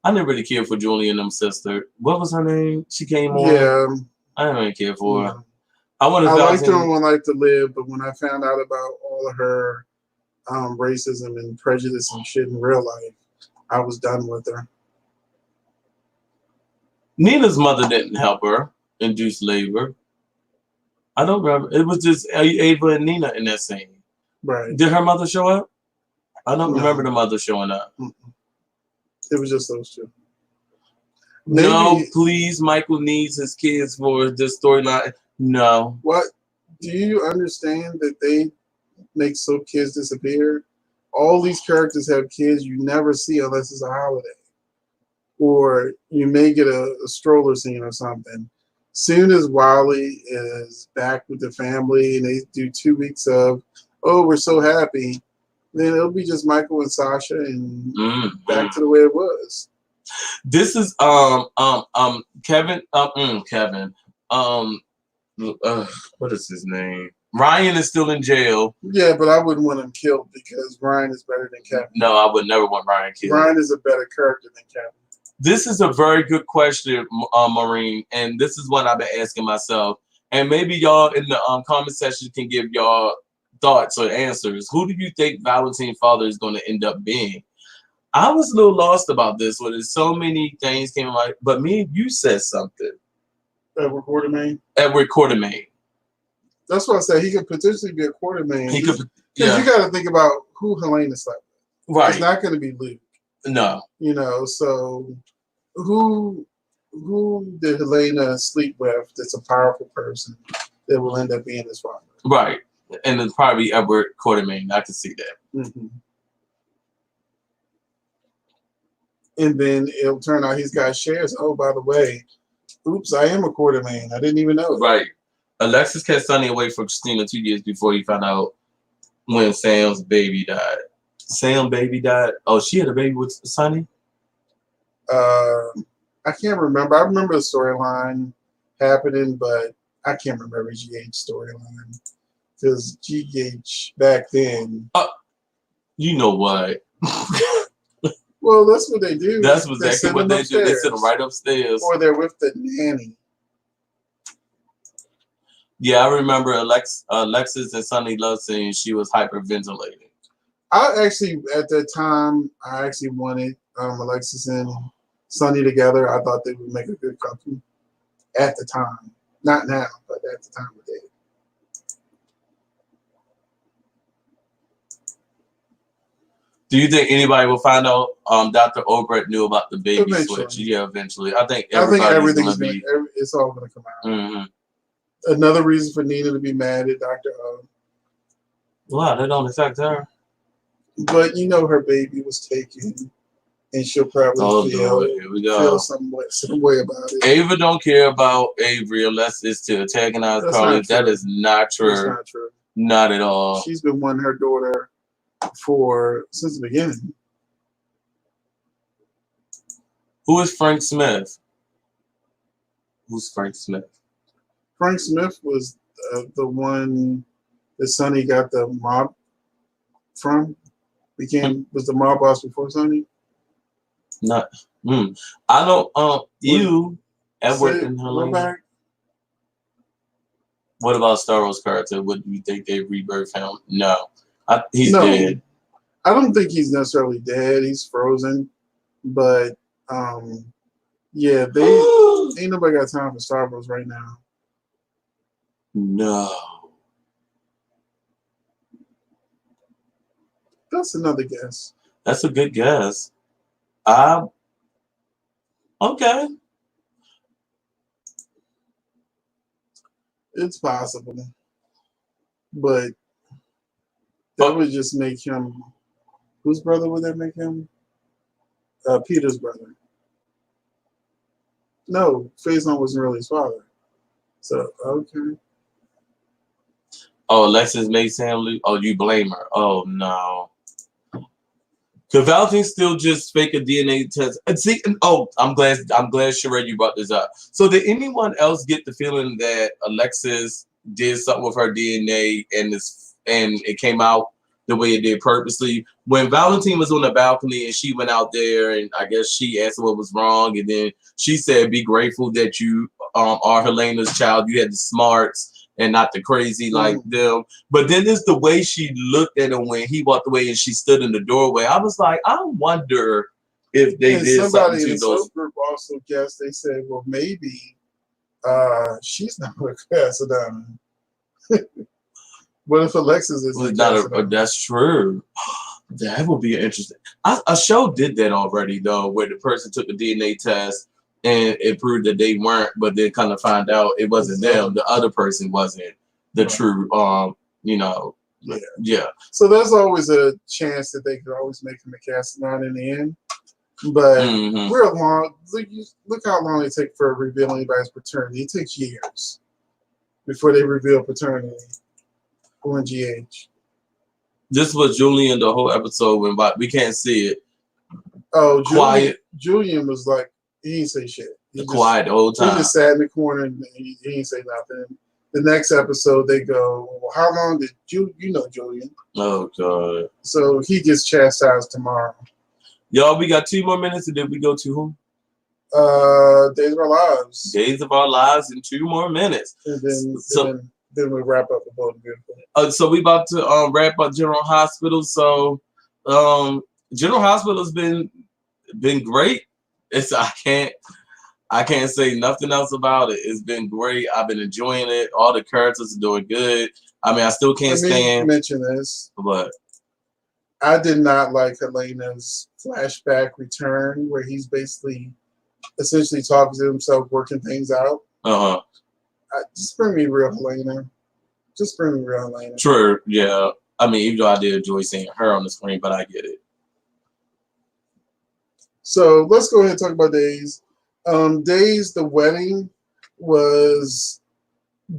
I never really cared for Julie and them sister. What was her name? She came on. Yeah, I didn't really care for her. I liked her on One Life to Live, but when I found out about all of her racism and prejudice and shit in real life, I was done with her. Nina's mother didn't help her induce labor. I don't remember. It was just Ava and Nina in that scene. Right. Did her mother show up? I don't remember the mother showing up. It was just those two. No, please. Michael needs his kids for this storyline. No. What? Do you understand that they make so kids disappear? All these characters have kids you never see unless it's a holiday. Or you may get a stroller scene or something. Soon as Wally is back with the family and they do 2 weeks of, oh, we're so happy, then it'll be just Michael and Sasha and back to the way it was. This is Kevin. What is his name? Ryan is still in jail. Yeah, but I wouldn't want him killed because Ryan is better than Kevin. No, I would never want Ryan killed. Ryan is a better character than Kevin. This is a very good question, Maureen, and this is what I've been asking myself. And maybe y'all in the comment section can give y'all thoughts or answers. Who do you think Valentine's father is going to end up being? I was a little lost about this one. There's so many things came like, but me and you said something. Edward Quartermaine. Edward Quartermaine. That's what I said. He could potentially be a Quartermaine. He could. Because you got to think about who Helena slept with. Right. It's not going to be Luke. No. So who did Helena sleep with that's a powerful person that will end up being his father? Right. And it's probably Edward Quartermaine. I can see that. Mm-hmm. And then it'll turn out he's got shares. Oh, by the way, oops, I am a Quartermaine. I didn't even know. Right. Alexis kept Sonny away from Christina 2 years before he found out when Sam's baby died. Sam's baby died? Oh, she had a baby with Sonny? I can't remember. I remember the storyline happening, but I can't remember GH storyline. Because GH back then... you know what? Well, that's what they do. That's exactly what they do. They send them right upstairs. Or they're with the nanny. Yeah, I remember Alexis and Sonny love saying she was hyperventilating. At that time, I actually wanted Alexis and Sonny together. I thought they would make a good couple at the time. Not now, but at the time of day. Do you think anybody will find out Dr. Obrecht knew about the baby switch? Yeah, eventually. I think everything's going to be... It's all going to come out. Mm-hmm. Another reason for Nina to be mad at Dr. O. Wow, that don't affect her. But her baby was taken and she'll probably Lord, here we go. feel some way about it. Ava don't care about Avery unless it's to antagonize Carly. That is not true. That's not true. Not at all. She's been wanting her daughter since the beginning. Who is Frank Smith? Who's Frank Smith? Frank Smith was the one that Sonny got the mob from. Was the mob boss before Sonny? Not. I don't. You, Edward and Helena. What about Star Wars character? What do you think they rebirth him? No, he's dead. I don't think he's necessarily dead. He's frozen, but yeah, they ain't nobody got time for Star Wars right now. No. That's another guess. That's a good guess. Okay. It's possible. But that would just make him. Whose brother would that make him? Peter's brother. No, Faison wasn't really his father. So, okay. Oh, Alexis made Sam Luke. Oh, you blame her. Oh, no. Could Valentine still just fake a DNA test? See, I'm glad Sheree, you brought this up. So did anyone else get the feeling that Alexis did something with her DNA and it came out the way it did purposely? When Valentine was on the balcony and she went out there and I guess she asked what was wrong, and then she said, "Be grateful that you are Helena's child. You had the smarts and not the crazy like them." But then there's the way she looked at him when he walked away and she stood in the doorway. I was like, I wonder if they did something to those. Group also guessed. They said, well, maybe she's not going to pass it down. What if Alexis is not? That's true. That would be interesting. A show did that already though, where the person took a DNA test and it proved that they weren't, but then kind of find out it wasn't them. The other person wasn't the true. Yeah. So there's always a chance that they could always make him a Castellan in the end. But we're long. Look how long it takes for revealing anybody's paternity. It takes years before they reveal paternity on GH. This was Julian the whole episode when we can't see it. Oh, quiet. Julian was like, he didn't say shit. Quiet the whole time. He just sat in the corner and he didn't say nothing. The next episode, they go, well, how long did you know Julian? Oh, God. So he gets chastised tomorrow. Y'all, we got 2 more minutes, and then we go to who? Days of Our Lives. Days of Our Lives in 2 more minutes. And then we wrap up with Bold and Beautiful. So we about to wrap up General Hospital. So General Hospital's been great. I can't say nothing else about it. It's been great. I've been enjoying it. All the characters are doing good. I mean, I still can't stand. Mention this, but I did not like Helena's flashback return, where he's essentially talking to himself, working things out. Just bring me real Helena. Just bring me real Helena. True. Yeah. I mean, even though I did enjoy seeing her on the screen, but I get it. So let's go ahead and talk about Days. Days, the wedding was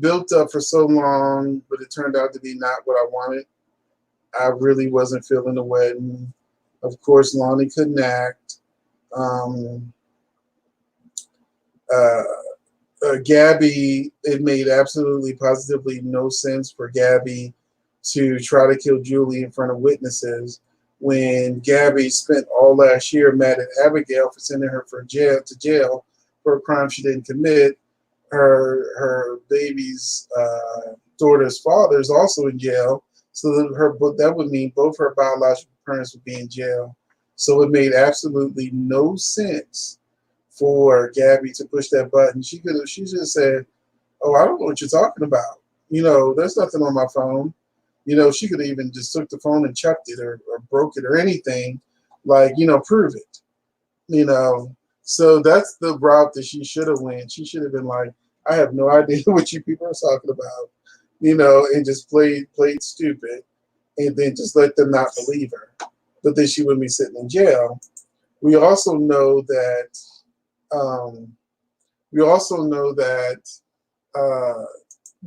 built up for so long, but it turned out to be not what I wanted. I really wasn't feeling the wedding. Of course, Lonnie couldn't act. Gabby, it made absolutely positively no sense for Gabby to try to kill Julie in front of witnesses when Gabby spent all last year mad at Abigail for sending her to jail for a crime she didn't commit. Her baby's daughter's father is also in jail, so that would mean both her biological parents would be in jail. So it made absolutely no sense for Gabby to push that button. She just said, "Oh, I don't know what you're talking about. There's nothing on my phone." She could have even just took the phone and chucked it or broke it or anything, prove it. So that's the route that she should have went. She should have been like, I have no idea what you people are talking about, and just played stupid and then just let them not believe her. But then she wouldn't be sitting in jail, We also know that um,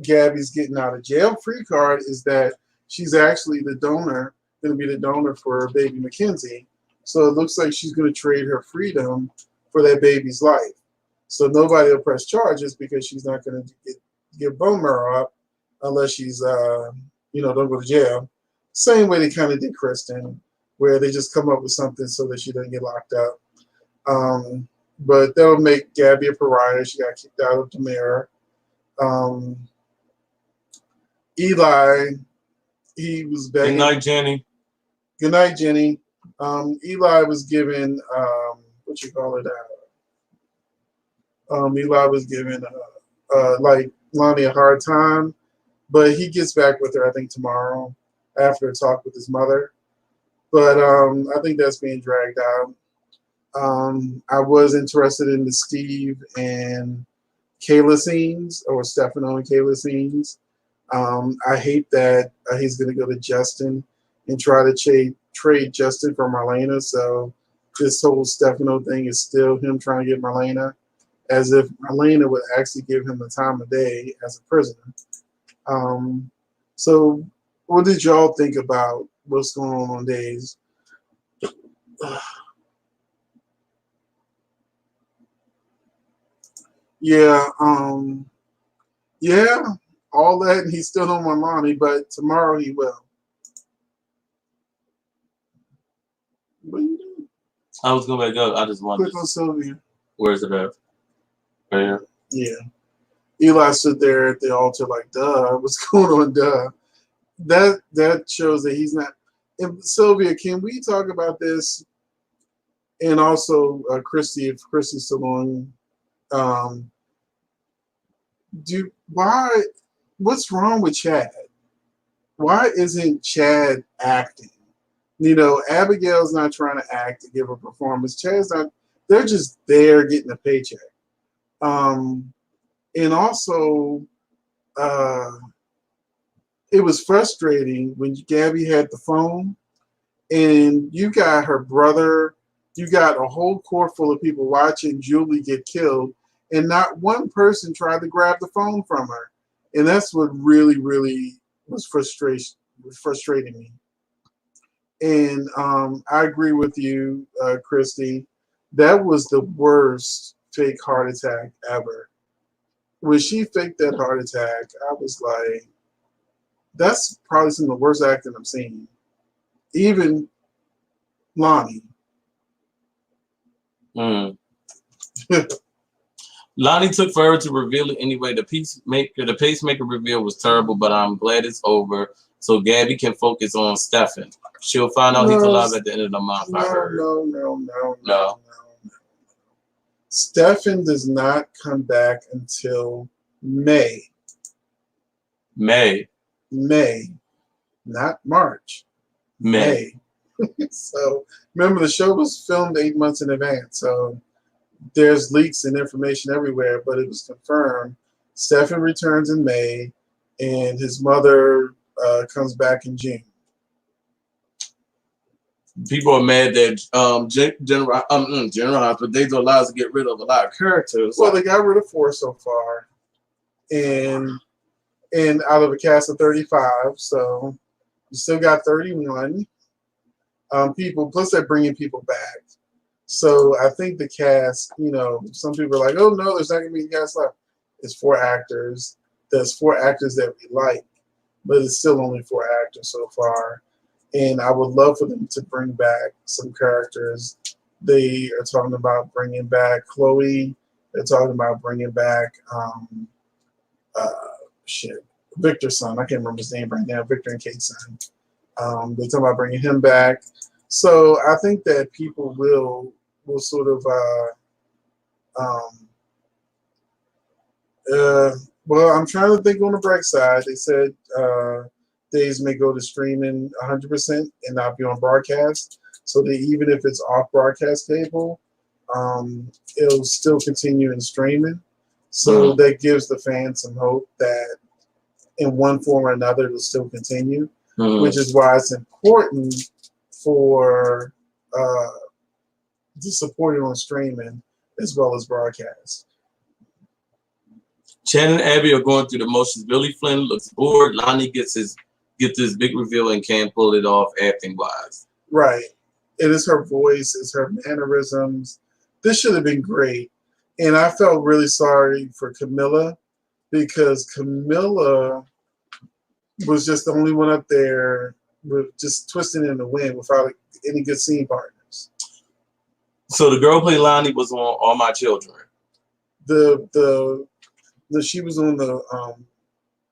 Gabby's getting out of jail free card is that she's actually the donor, going to be the donor for baby Mackenzie. So it looks like she's going to trade her freedom for that baby's life. So nobody will press charges because she's not going to get bone marrow up unless she's, don't go to jail. Same way they kind of did Kristen, where they just come up with something so that she doesn't get locked up. But that'll make Gabby a pariah. She got kicked out of the mirror. Eli, he was begging. Good night, Jenny. Good night, Jenny. Eli was given Eli was giving like Lonnie a hard time, but he gets back with her I think tomorrow after a talk with his mother. But I think that's being dragged out. I was interested in the Steve and Kayla scenes, or Stefano and Kayla scenes. I hate that he's going to go to Justin and try to trade Justin for Marlena. So this whole Stefano thing is still him trying to get Marlena, as if Marlena would actually give him the time of day as a prisoner. So what did y'all think about what's going on Days? Yeah, all that, and he still don't want Lonnie, but tomorrow he will. What are you doing? I was going to go. I just wanted Click on Sylvia. Where's it at? Right here. Yeah. Eli stood there at the altar like, duh, what's going on, duh? That shows that he's not. And Sylvia, can we talk about this? And also Christy, if Christy's still on. What's wrong with Chad? Why isn't Chad acting? Abigail's not trying to act to give a performance. Chad's not. They're just there getting a paycheck. And also, it was frustrating when Gabby had the phone and you got her brother, you got a whole court full of people watching Julie get killed, and not one person tried to grab the phone from her. And that's what really, really was frustrating me. And I agree with you, Christy. That was the worst fake heart attack ever. When she faked that heart attack, I was like, that's probably some of the worst acting I've seen. Even Lonnie. Lonnie took forever to reveal it anyway. The pacemaker reveal was terrible, but I'm glad it's over so Gabby can focus on Stefan. She'll find out he's alive at the end of the month. No. Stefan does not come back until May. May, not March. May. So remember, the show was filmed 8 months in advance. So there's leaks and information everywhere, but it was confirmed. Stefan returns in May, and his mother comes back in June. People are mad that General Hospital allows to get rid of a lot of characters. Well, they got rid of 4 so far, and out of a cast of 35, so you still got 31 people. Plus, they're bringing people back. So I think the cast, some people are like, oh no, there's not going to be cast left. It's 4 actors. There's 4 actors that we like, but it's still only 4 actors so far. And I would love for them to bring back some characters. They are talking about bringing back Chloe. They're talking about bringing back Victor's son. I can't remember his name right now. Victor and Kate's son. They're talking about bringing him back. So I think that people will sort of well, I'm trying to think on the bright side. They said Days may go to streaming 100% and not be on broadcast. So that even if it's off broadcast cable, it'll still continue in streaming. So that gives the fans some hope that in one form or another it'll still continue, which is why it's important for to support it on streaming as well as broadcast. Shannon and Abby are going through the motions. Billy Flynn looks bored. Lonnie gets this big reveal and can't pull it off acting wise. Right. It is her voice, it's her mannerisms. This should have been great. And I felt really sorry for Camilla because Camilla was just the only one up there with just twisting in the wind without any good scene partners. So the girl played Lonnie was on All My Children. She was on the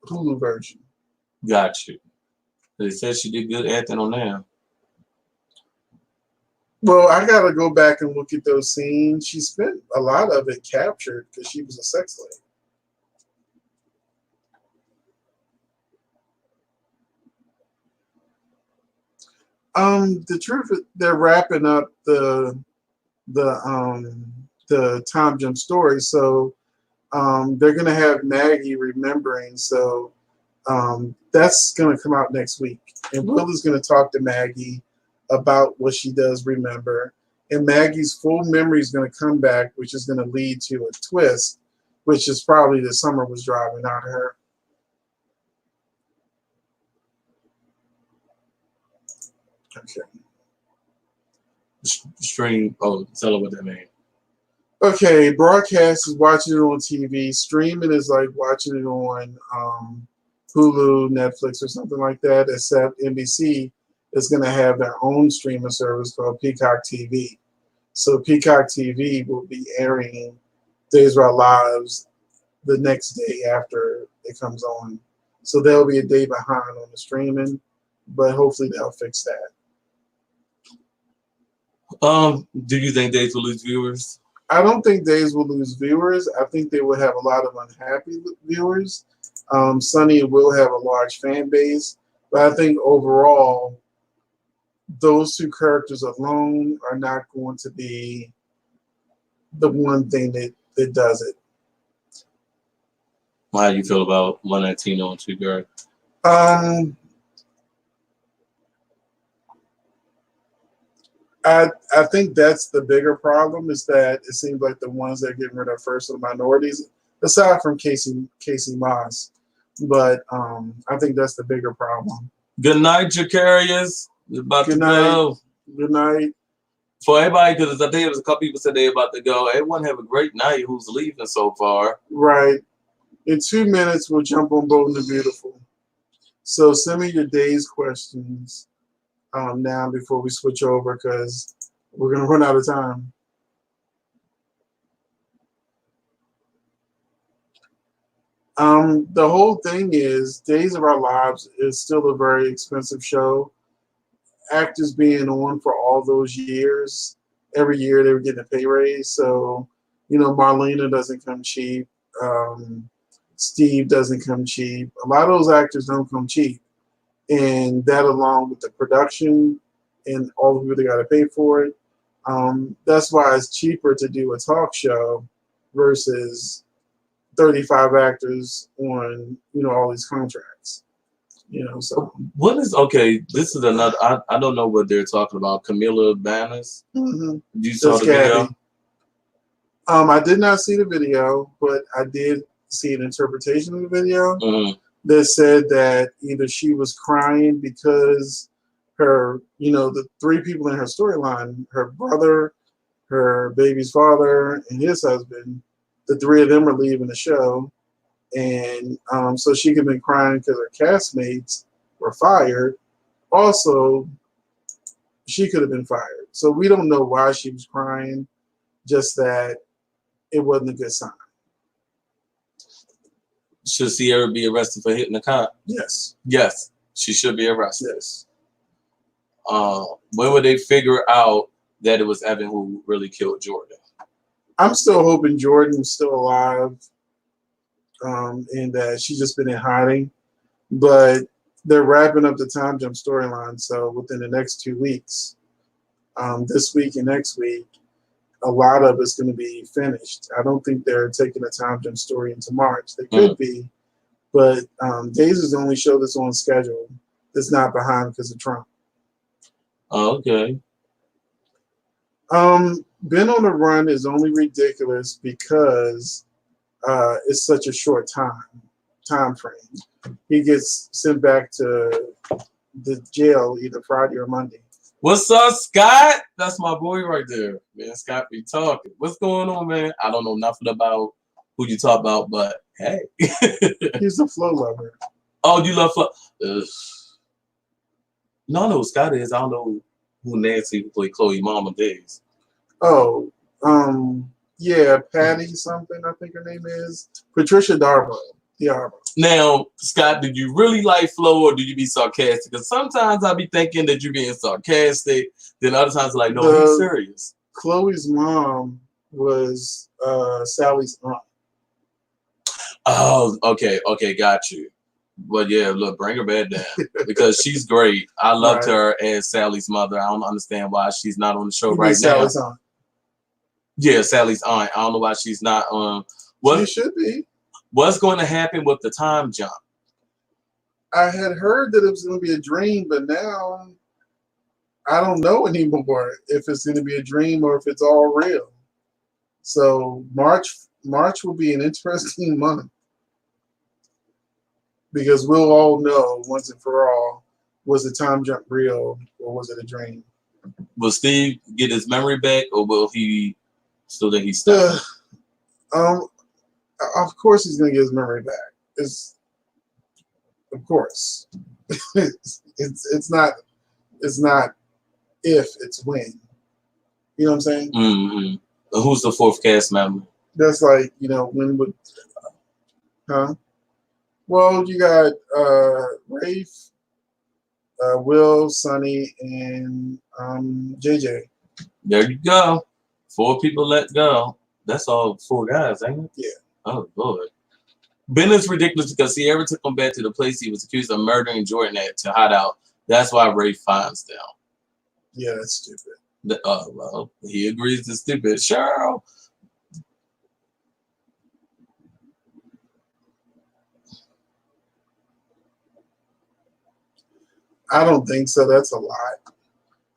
Hulu version. Got you. They said she did good acting on there. Well, I gotta go back and look at those scenes. She spent a lot of it captured because she was a sex slave. The truth is they're wrapping up the time jump story, so they're gonna have Maggie remembering. So that's gonna come out next week, and Will is gonna talk to Maggie about what she does remember, and Maggie's full memory is gonna come back, which is gonna lead to a twist, which is probably the summer was driving out of her. Okay. Stream. Oh, tell her what that means. Okay, broadcast is watching it on TV. Streaming is like watching it on Hulu, Netflix, or something like that, except NBC is going to have their own streaming service called Peacock TV. So Peacock TV will be airing Days of Our Lives the next day after it comes on. So they'll be a day behind on the streaming, but hopefully they'll fix that. Do you think Days will lose viewers? I don't think Days will lose viewers. I think they will have a lot of unhappy viewers. Sonny will have a large fan base, but I think overall, those two characters alone are not going to be the one thing that does it. How do you feel about one Latino and two girls? I think that's the bigger problem is that it seems like the ones that are getting rid of first are the minorities, aside from Casey Moss. But I think that's the bigger problem. Good night, Jacarius. We're about to go. Good night. For everybody, because I think there was a couple people said they're about to go. Everyone have a great night who's leaving so far. Right. In 2 minutes, we'll jump on Bold and Beautiful. So send me your day's questions now before we switch over because we're going to run out of time. The whole thing is Days of Our Lives is still a very expensive show. Actors being on for all those years, every year they were getting a pay raise. So, Marlena doesn't come cheap. Steve doesn't come cheap. A lot of those actors don't come cheap. And that along with the production and all the people they got to pay for it, that's why it's cheaper to do a talk show versus 35 actors on, all these contracts. So what is okay? This is another. I don't know what they're talking about. Camila Bannis. Mm-hmm. You saw the video? I did not see the video, but I did see an interpretation of the video that said that either she was crying because her, the three people in her storyline, her brother, her baby's father, and his husband, the three of them are leaving the show. And so she could have been crying because her castmates were fired. Also, she could have been fired. So we don't know why she was crying, just that it wasn't a good sign. Should Sierra be arrested for hitting the cop? Yes. Yes, she should be arrested. Yes. When would they figure out that it was Evan who really killed Jordan? I'm still hoping Jordan's still alive. And that she's just been in hiding, but they're wrapping up the time jump storyline. So within the next 2 weeks, this week and next week, a lot of it's going to be finished. I don't think they're taking a time jump story into March. They could be, but Days is the only show that's on schedule that's not behind because of Trump. Oh, okay. Ben on the Run is only ridiculous because it's such a short time frame. He gets sent back to the jail either Friday or Monday. What's up, Scott? That's my boy right there. Man, Scott be talking. What's going on, man? I don't know nothing about who you talk about, but hey. He's a flow lover. Oh, you love flow? No, I know who Scott is. I don't know who Nancy who played Chloe Mama Days. Oh, yeah, Patty something, I think her name is. Patricia Darbo. Now, Scott, did you really like Flo or do you be sarcastic? Because sometimes I be thinking that you're being sarcastic. Then other times like, no, he's serious. Chloe's mom was Sally's aunt. Oh, okay, got you. But yeah, look, bring her back down because she's great. I loved her as Sally's mother. I don't understand why she's not on the show right now. Sally's aunt. Yeah, Sally's aunt. I don't know why she's not on. She should be. What's going to happen with the time jump? I had heard that it was going to be a dream, but now I don't know anymore if it's going to be a dream or if it's all real. So March will be an interesting month because we'll all know once and for all, was the time jump real or was it a dream? Will Steve get his memory back or will he still think he's stuck? Of course he's going to get his memory back. Of course. it's not if, it's when. You know what I'm saying? Mm-hmm. Who's the fourth cast member? That's like, when would, Well, you got Rafe, Will, Sonny, and JJ. There you go. 4 people let go. That's all 4 guys, ain't it? Yeah. Oh, Lord. Ben is ridiculous because Sierra took him back to the place he was accused of murdering Jordan at to hide out. That's why Ray finds them. Yeah, that's stupid. Well, he agrees it's stupid. Cheryl. I don't think so. That's a lot.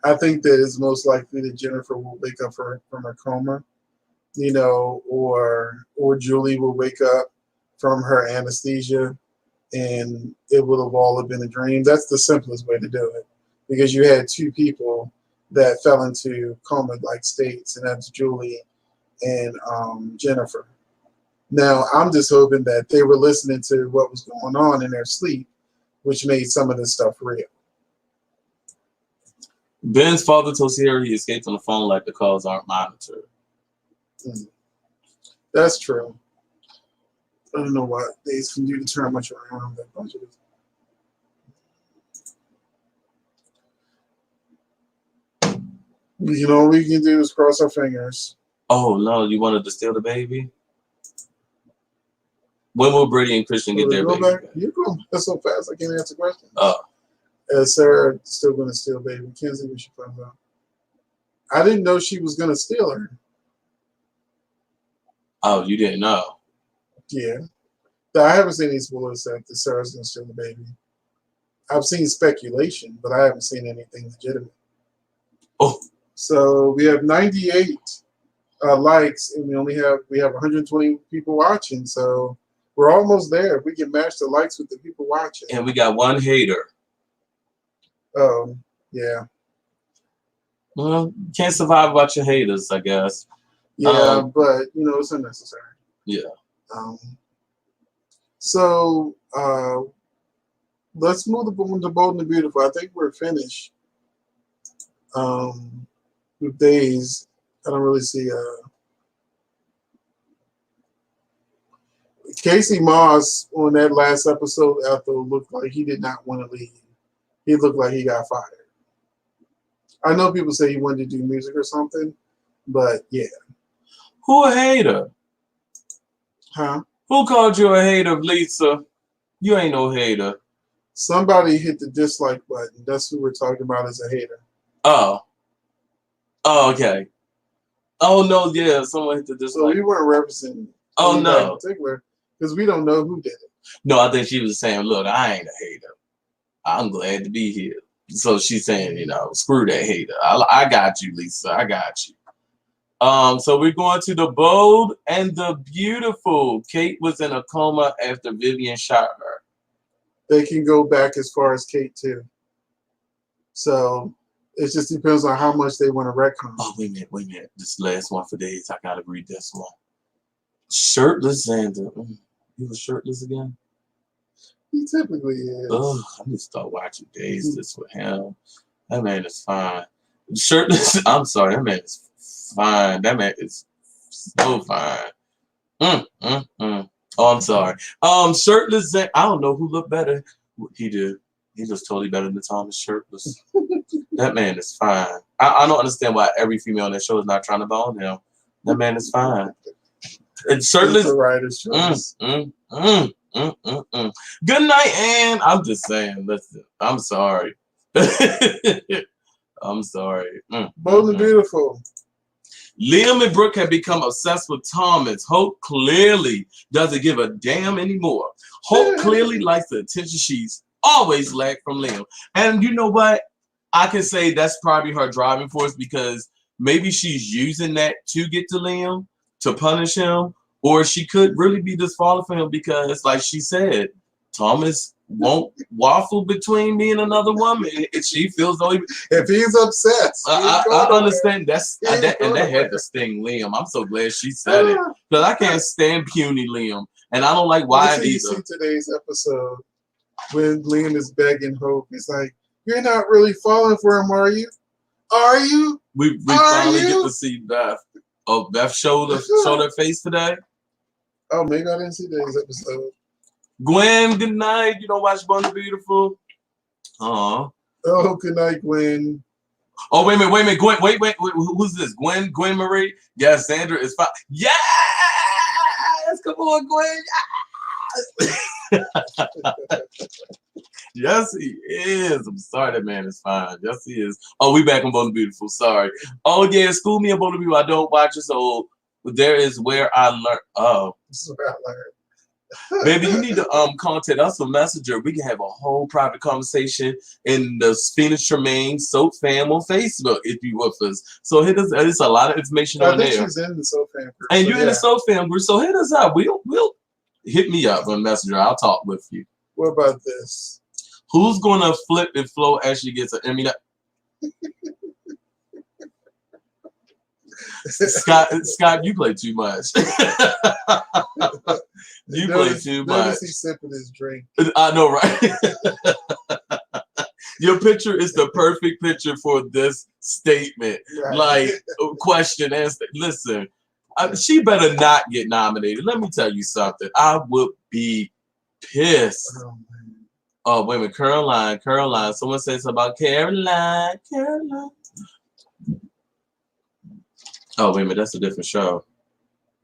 I think that it's most likely that Jennifer will wake up from her coma, or Julie will wake up from her anesthesia, and it would have all been a dream. That's the simplest way to do it, because you had 2 people that fell into coma-like states, and that's Julie and Jennifer. Now, I'm just hoping that they were listening to what was going on in their sleep, which made some of this stuff real. Ben's father told Sierra he escaped on the phone like the calls aren't monitored. That's true. I don't know what they can do to turn much around that budget. All we can do is cross our fingers. Oh, no, you wanted to steal the baby? When will Brady and Christian get their baby back? You're going so fast, I can't answer questions. Oh. Sarah still going to steal baby. Kenzie, when she finds out. I didn't know she was going to steal her. Oh, you didn't know? Yeah. I haven't seen any spoilers that Sarah's going to steal the baby. I've seen speculation, but I haven't seen anything legitimate. Oh. So we have 98 likes, and we have 120 people watching. So we're almost there. We can match the likes with the people watching. And we got 1 hater. Oh, yeah. Well, you can't survive without your haters, I guess. Yeah, but it's unnecessary. Yeah. So let's move to Bold and the Beautiful. I think we're finished with days. I don't really see Casey Moss on that last episode. After looked like he did not want to leave. He looked like he got fired. I know people say he wanted to do music or something, but yeah. Who a hater? Huh? Who called you a hater, Lisa? You ain't no hater. Somebody hit the dislike button. That's who we're talking about as a hater. Oh. Oh, okay. Oh, no, yeah. Someone hit the dislike. So we weren't representing anybody in particular because we don't know who did it. No, I think she was saying, look, I ain't a hater. I'm glad to be here. So she's saying, screw that hater. I got you, Lisa. I got you. So we're going to the bold and the beautiful. Kate was in a coma after Vivian shot her. They can go back as far as Kate too. So it just depends on how much they want to retcon. Oh, wait a minute. This last one for days. I gotta read this one. Shirtless Xander. He was shirtless again? He typically is. Oh, I need to start watching Days this with him. That man is fine. Shirtless. I'm sorry. That man is fine. That man is so fine. Oh, I'm sorry. Shirtless. I don't know who looked better. He did. He looks totally better than Thomas shirtless. That man is fine. I don't understand why every female on that show is not trying to bone him. That man is fine. And shirtless. The writer's choice. Good night, Ann. I'm just saying. Listen, I'm sorry. I'm sorry. Bold and beautiful. Liam and Brooke have become obsessed with Thomas. Hope clearly doesn't give a damn anymore. Hope clearly likes the attention she's always lacked from Liam. And you know what? I can say that's probably her driving force, because maybe she's using that to get to Liam, to punish him, or she could really be just falling for him because, like she said, Thomas won't waffle between me and another woman. And she feels though if he's obsessed, I understand that had to sting Liam. I'm so glad she said it, because I can't stand puny Liam, and I don't like why either. You see today's episode when Liam is begging Hope. He's like, "You're not really falling for him, are you? Are you?" We finally get to see Beth. Oh, Beth showed her face today. Oh, maybe I didn't see today's episode. Gwen, good night. You don't watch Bold and Beautiful? Oh, good night, Gwen. Oh, wait a minute. Gwen, wait. Who's this? Gwen Marie? Yes, Sandra is fine. Yes! Come on, Gwen. Yes, he is. I'm sorry, that man is fine. Yes, he is. Oh, we back on Bold and Beautiful. Sorry. Oh, yeah, school me on Bold and Beautiful. I don't watch it, so there is where I learned. Oh. This is where I learned. Baby, you need to contact us on Messenger. We can have a whole private conversation in the Phoenix Tremayne Soap Fam on Facebook if you with us. So hit us. There's a lot of information on there. I think she's in the Soap Fam group. And you're in the Soap Fam group, so hit us up. We'll hit me up on Messenger. I'll talk with you. What about this? Who's gonna flip and flow as she gets an Emmy? Scott, you play too much. You play too much. He's sipping his drink. I know, right? Your picture is the perfect picture for this statement. Right. Like, question, answer. Listen, she better not get nominated. Let me tell you something. I would be pissed. Oh, wait a minute. Caroline. Someone said something about Caroline. Oh, wait a minute. That's a different show.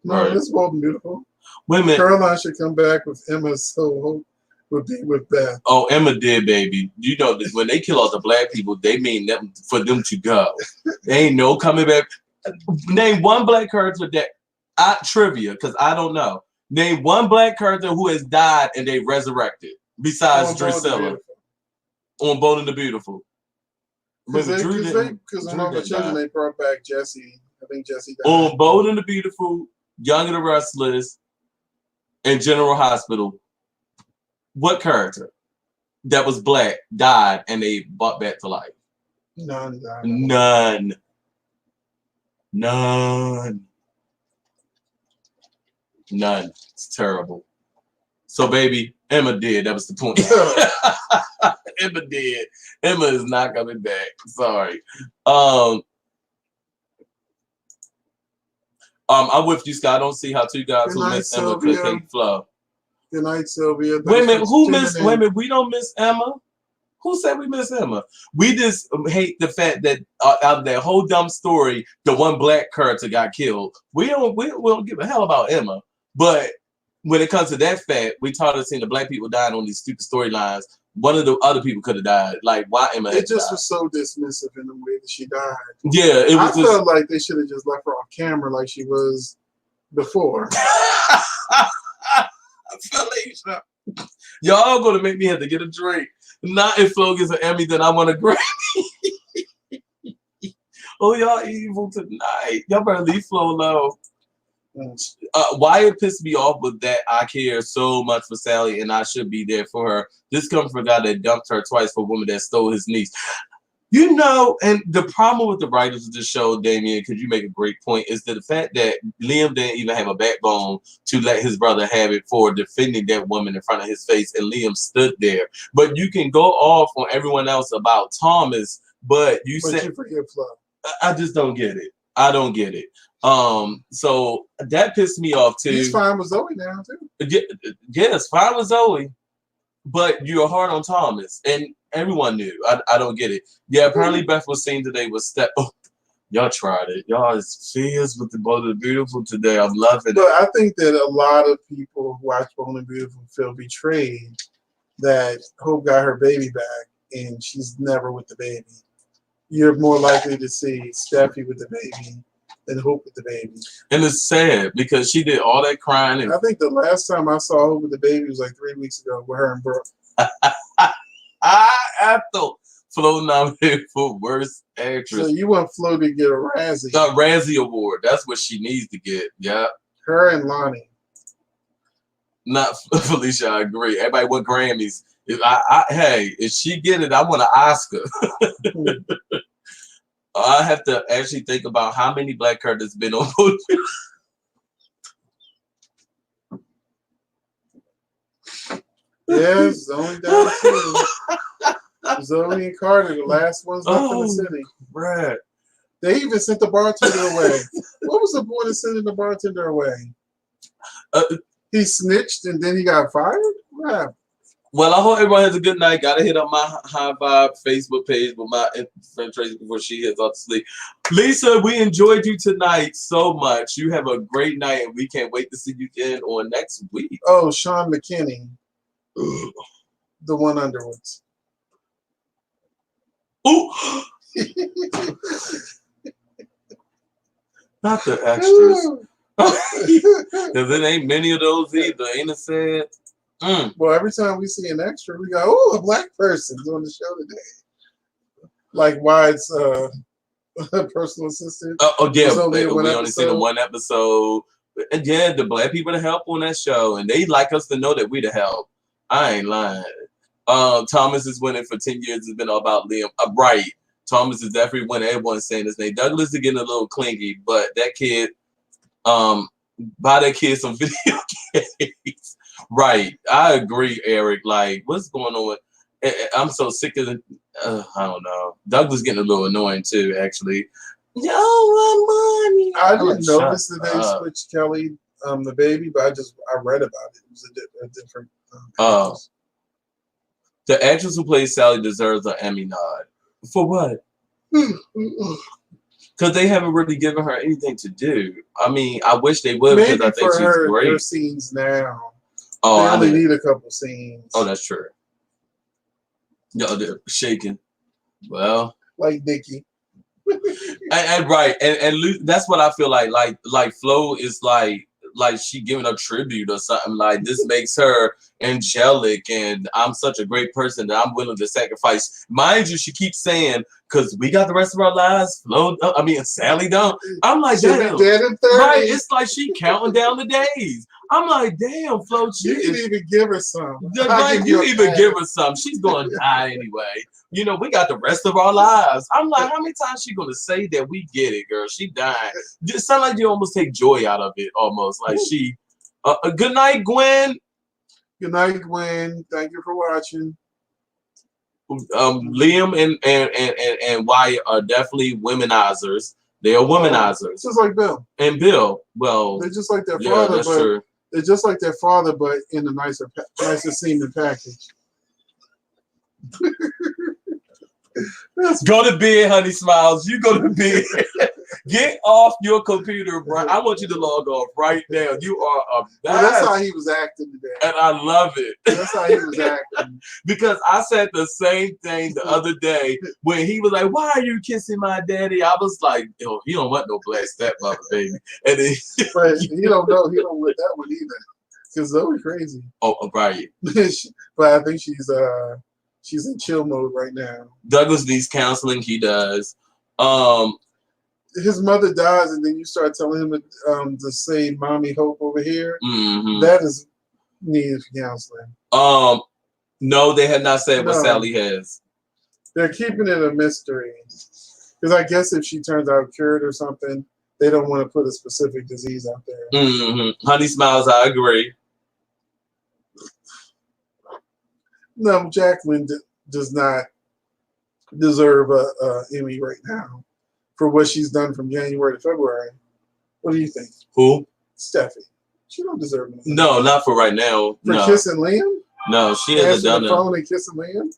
No, right. It's Bold and Beautiful. Wait a minute. Caroline should come back with Emma, so Hope would be with Beth. Oh, Emma did, baby. You know, when they kill all the black people, they mean them for them to go. There ain't no coming back. Name one black character that trivia, because I don't know. Name one black character who has died and they resurrected besides Drusilla on Bold and the Beautiful. Because on all the children they brought back Jesse. I think Jesse died. On Bold and the Beautiful, Young and the Restless, and General Hospital, what character that was black died and they brought back to life? None. It's terrible. So, baby, Emma did. That was the point. Emma did. Emma is not coming back. Sorry. I'm with you, Scott. I don't see how two guys who miss Emma could take flow. Good night, Sylvia. Wait a minute. Who missed? Wait a minute. We don't miss Emma. Who said we miss Emma? We just hate the fact that out of that whole dumb story, the one black character got killed. We don't give a hell about Emma. But when it comes to that fact, we tired of seeing the black people dying on these stupid storylines. One of the other people could have died. Like, why Emma? It just was so dismissive in the way that she died. Yeah, it was. I felt like they should have just left her on camera like she was before. I feel like y'all gonna make me have to get a drink. Not if Flo gets an Emmy, then I want a Grammy. Oh, y'all evil tonight. Y'all better leave Flo alone. Mm. Wyatt pissed me off with that. I care so much for Sally, and I should be there for her. This comes from a guy that dumped her twice for a woman that stole his niece. You know, and the problem with the writers of the show, Damien, because you make a great point, is that the fact that Liam didn't even have a backbone to let his brother have it for defending that woman in front of his face, and Liam stood there. But you can go off on everyone else about Thomas, but you said you forget Flo. I just don't get it. I don't get it. So that pissed me off too. He's fine with Zoe now too. Yes, fine with Zoe, but you're hard on Thomas, and everyone knew. I don't get it. Yeah, apparently Beth was seen today with Steph. Oh, y'all tried it. Y'all is fierce with the Bold and Beautiful today. I'm loving But it. I think that a lot of people who watch Bold and Beautiful feel betrayed that Hope got her baby back and she's never with the baby. You're more likely to see Steffi with the baby than Hope with the baby. And it's sad because she did all that crying. And I think the last time I saw Hope with the baby was like 3 weeks ago with her and Brooke. I thought Flo nominated for worst actress. So you want Flo to get a Razzie? The Razzie Award. That's what she needs to get. Yeah. Her and Lonnie. Not Felicia, I agree. Everybody want Grammys. Hey, if she get it, I want an Oscar. I have to actually think about how many black characters been on. Yes, Zoe down too. Zoe and Carter, the last ones left in the city. Right. They even sent the bartender away. What was the point of sending the bartender away? He snitched and then he got fired? Wow. Well, I hope everyone has a good night. Gotta hit up my High Vibe Facebook page with my friend Tracy before she heads off to sleep. Lisa, we enjoyed you tonight so much. You have a great night, and we can't wait to see you again on next week. Oh, Sean McKinney. The one Underwoods. Ooh! Not the extras. Because it ain't many of those either, ain't it sad? Well, every time we see an extra, we go, oh, a black person's on the show today. Like Wide's personal assistant. Oh, yeah, we only only seen them one episode. And yeah, the black people to help on that show, and they like us to know that we the help. I ain't lying. Thomas is winning for 10 years. It's been all about Liam. Right. Thomas is definitely winning. Everyone's saying his name. Douglas is getting a little clingy, but that kid, buy that kid some video games. Right. I agree, Eric. Like, what's going on? I'm so sick of it. I don't know. Douglas getting a little annoying too, actually. Yo, my money. I didn't notice that they switched Kelly, the baby, but I read about it. It was a different. The actress who plays Sally deserves an Emmy nod. For what? Because they haven't really given her anything to do. I mean, I wish they would because I think she's great. Her scenes now. Oh, they only need a couple scenes. Oh, that's true. No, they're shaking. Well, like Nikki. and right, and that's what I feel like Flo is like she giving a tribute or something. Like, this makes her angelic, and I'm such a great person that I'm willing to sacrifice. Mind you, she keeps saying, because we got the rest of our lives. Sally don't. I'm like, damn. Dead in 30. Right, it's like she counting down the days. I'm like, damn, Flo. You can even give her some. Right, you even give her some. She's going to die anyway. You know, we got the rest of our lives. I'm like, how many times she going to say that? We get it, girl. She died. It sounds like you almost take joy out of it, almost. Like she... good night, Gwen. Good night, Gwen. Thank you for watching. Liam and Wyatt are definitely womenizers. They are womenizers. Just like Bill. And Bill, well... They're just like their father, that's but... true. They're just like their father, but in a nicer seeming package. Go to bed, honey smiles. You go to bed. Get off your computer, bro. I want you to log off right now. You are a bad. Well, that's how he was acting today. And I love it. That's how he was acting. Because I said the same thing the other day when he was like, "Why are you kissing my daddy?" I was like, "Yo, he don't want no black stepmother, baby." And then, but he don't know. He don't want that one either. Because Zoe crazy. Oh, right. But I think she's in chill mode right now. Douglas needs counseling. He does. his mother dies, and then you start telling him to say "Mommy Hope" over here. Mm-hmm. That is needed for counseling. No, they had not said what No. Sally has. They're keeping it a mystery because I guess if she turns out cured or something, they don't want to put a specific disease out there. Mm-hmm. Honey Smiles, I agree. No, Jacqueline does not deserve a Emmy right now for what she's done from January to February. What do you think? Who? Steffi. She don't deserve it. No, not for right now. For no. kissing Liam? No, she hasn't done the phone and kissing Liam?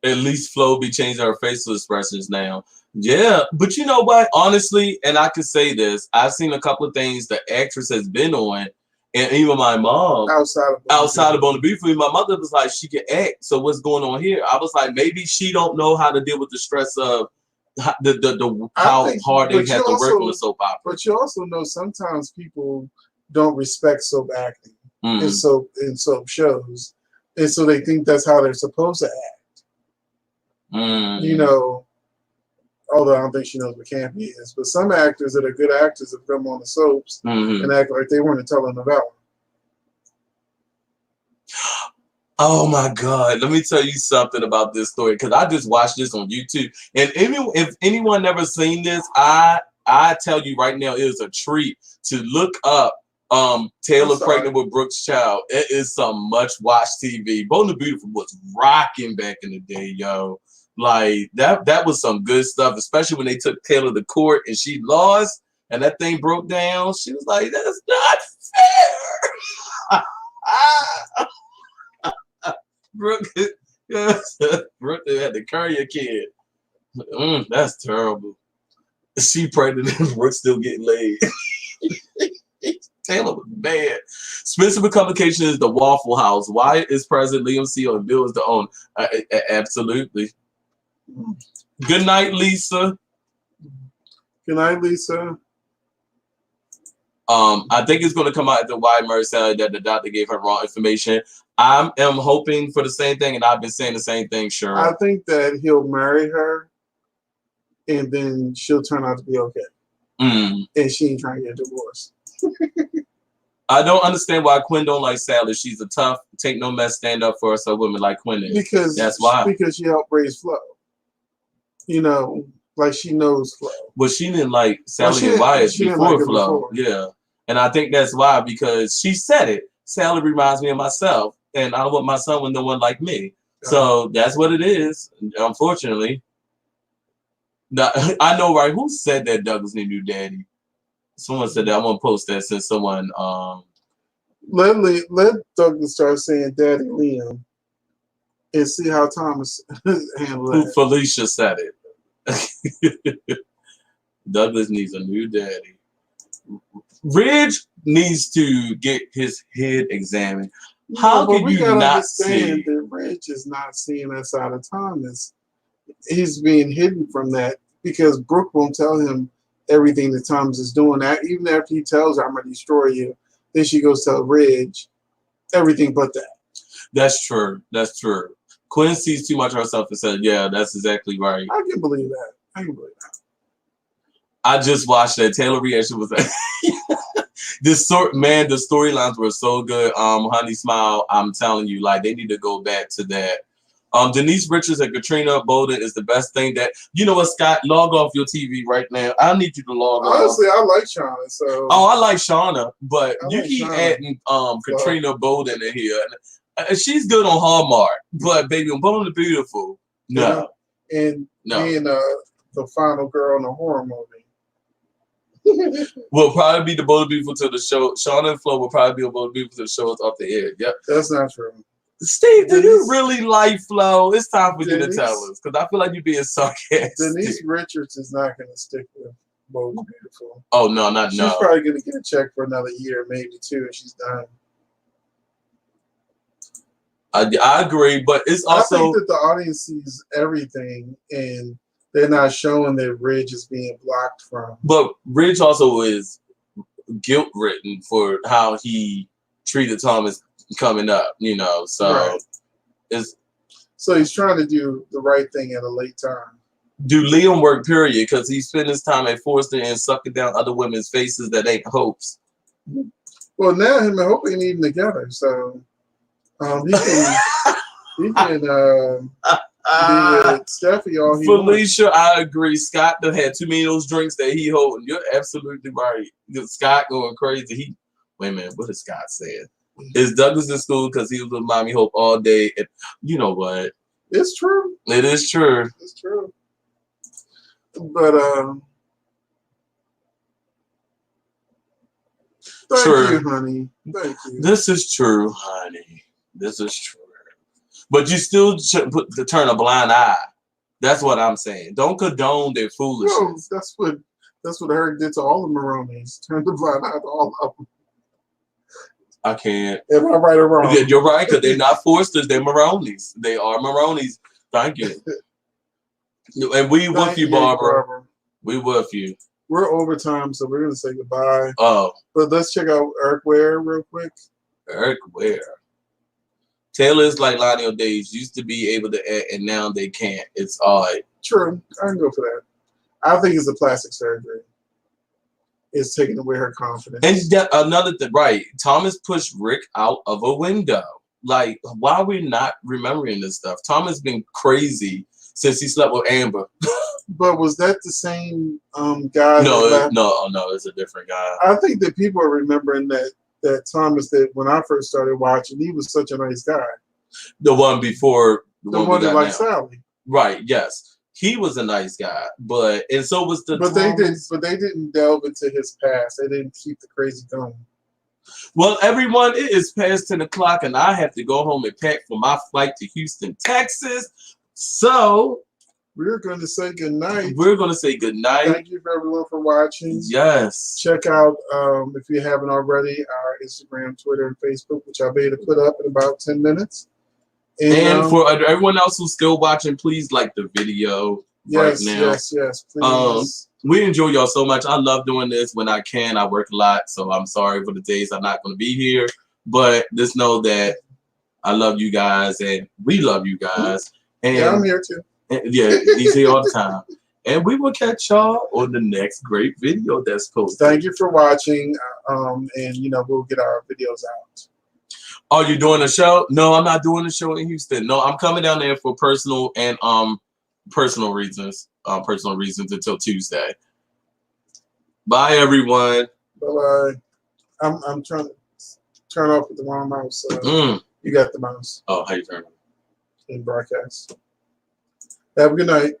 At least Flo be changing her facial expressions now. Yeah, but you know what? Honestly, and I could say this, I've seen a couple of things the actress has been on, and even my mom outside of Bona Beautiful, my mother was like, she can act. So what's going on here? I was like, maybe she don't know how to deal with the stress of how hard they have to work on a soap opera. But you also know sometimes people don't respect soap acting in soap shows, and so they think that's how they're supposed to act. You know, although I don't think she knows what campy is, but some actors that are good actors have come on the soaps and act like they weren't a telenovela. Oh my God! Let me tell you something about this story because I just watched this on YouTube, and if anyone never seen this, I tell you right now, it is a treat to look up. Taylor pregnant with Brooke's child. It is some much watched TV. Bona Beautiful was rocking back in the day, yo. Like that was some good stuff, especially when they took Taylor to court and she lost and that thing broke down. She was like, "That's not fair." Brooke had to carry a kid. That's terrible. She pregnant and Brooke still getting laid. Taylor was bad. Spencer with Complications is the Waffle House. Wyatt is president, Liam CEO, and Bill is the owner. Absolutely. Good night, Lisa. Good night, Lisa. I think it's going to come out after Wyatt Murray said that the doctor gave her wrong information. I am hoping for the same thing, and I've been saying the same thing, sure. I think that he'll marry her, and then she'll turn out to be okay. And she ain't trying to get a divorce. I don't understand why Quinn don't like Sally. She's a tough, take no mess, stand up for us, a woman like Quinn is. Because that's why. Because she helped raise Flo. You know, like she knows Flo. Well, she didn't like Sally and Wyatt before Flo. Yeah. And I think that's why, because she said it. Sally reminds me of myself, and I don't want my son with no one like me. So that's what it is, unfortunately. Now, I know, right? Who said that Douglas need a new daddy? Someone said that. I'm gonna post that since someone. Let Douglas start saying "Daddy Liam" and see how Thomas handled it. Felicia said it. Douglas needs a new daddy. Ridge needs to get his head examined. How can you not see that Ridge is not seeing that side of Thomas? He's being hidden from that because Brooke won't tell him everything that Thomas is doing. That even after he tells her, "I'm gonna destroy you," then she goes tell Ridge everything but that. That's true. That's true. Quinn sees too much of herself and said, "Yeah, that's exactly right." I can believe that. I can believe that. I just watched that. Taylor reaction was like, the storylines were so good. Honey Smile, I'm telling you, like they need to go back to that. Denise Richards and Katrina Bowden is the best thing that you know what, Scott, log off your TV right now. I need you to log off. Honestly, I like Shauna, so I like Shauna, but you keep adding Katrina Bowden in here. She's good on Hallmark, but baby on Bona Beautiful, no. And being the final girl in a horror movie. Will probably be the Bona Beautiful to the show. Shauna and Flo will probably be on Bona Beautiful to the show off the air. Yep. That's not true. Steve, do you really like Flo? It's time for you to tell us, because I feel like you're being sarcastic. Denise Richards is not going to stick with Bona Beautiful. Oh, no. She's probably going to get a check for another year, maybe two, and she's done. I agree, but it's also... I think that the audience sees everything, and they're not showing that Ridge is being blocked from. But Ridge also is guilt-ridden for how he treated Thomas coming up, you know, so right. So he's trying to do the right thing at a late time. do Liam work, period, because he spent his time at Forster and sucking down other women's faces that ain't hopes. Well, now him and Hope ain't even together, so he can be with Steffi all he Felicia, wants. I agree. Scott done had too many of those drinks that he holding. You're absolutely right. Scott going crazy. Wait a minute, what is Scott saying? Is Douglas in school because he was with Mommy Hope all day? And you know what? It's true. It is true. It's true. But thank you, honey. Thank you. This is true, honey. This is true. But you still should turn a blind eye. That's what I'm saying. Don't condone their foolishness. No, that's what Eric did to all the Maronis. Turned the blind eye to all of them. I can't. Am I right or wrong? Yeah, you're right, because they're not Forsters. They're Maronis. They are Maronis. Thank you. And we with you, Barbara. We with you. We're overtime, so we're going to say goodbye. Oh. But let's check out Eric Ware real quick. Eric Ware. Taylor is like Lionel Days. Used to be able to act, and now they can't. It's odd. True. I can go for that. I think it's a plastic surgery. It's taking away her confidence. And another thing, right? Thomas pushed Rick out of a window. Like, why are we not remembering this stuff? Thomas been crazy since he slept with Amber. But was that the same guy? No, it's a different guy. I think that people are remembering that Thomas that when I first started watching, he was such a nice guy. The one before the one that liked Sally. Right, yes. He was a nice guy, and so was the But they didn't delve into his past. They didn't keep the crazy going. Well, everyone, it is past 10 o'clock, and I have to go home and pack for my flight to Houston, Texas. So we're going to say good night. We're going to say good night. Thank you for everyone for watching. Yes. Check out, if you haven't already, our Instagram, Twitter, and Facebook, which I'll be able to put up in about 10 minutes. And for everyone else who's still watching, please like the video right now. Yes, please. We enjoy y'all so much. I love doing this when I can. I work a lot, so I'm sorry for the days I'm not going to be here. But just know that I love you guys, and we love you guys. And yeah, I'm here too. Yeah, he's here all the time. And we will catch y'all on the next great video that's posted. Thank you for watching, and we'll get our videos out. Are you doing a show? No, I'm not doing a show in Houston. No, I'm coming down there for personal reasons until Tuesday. Bye, everyone. Bye-bye. I'm trying to turn off with the wrong mouse. You got the mouse. Oh, how you turn it? In broadcast. Have a good night.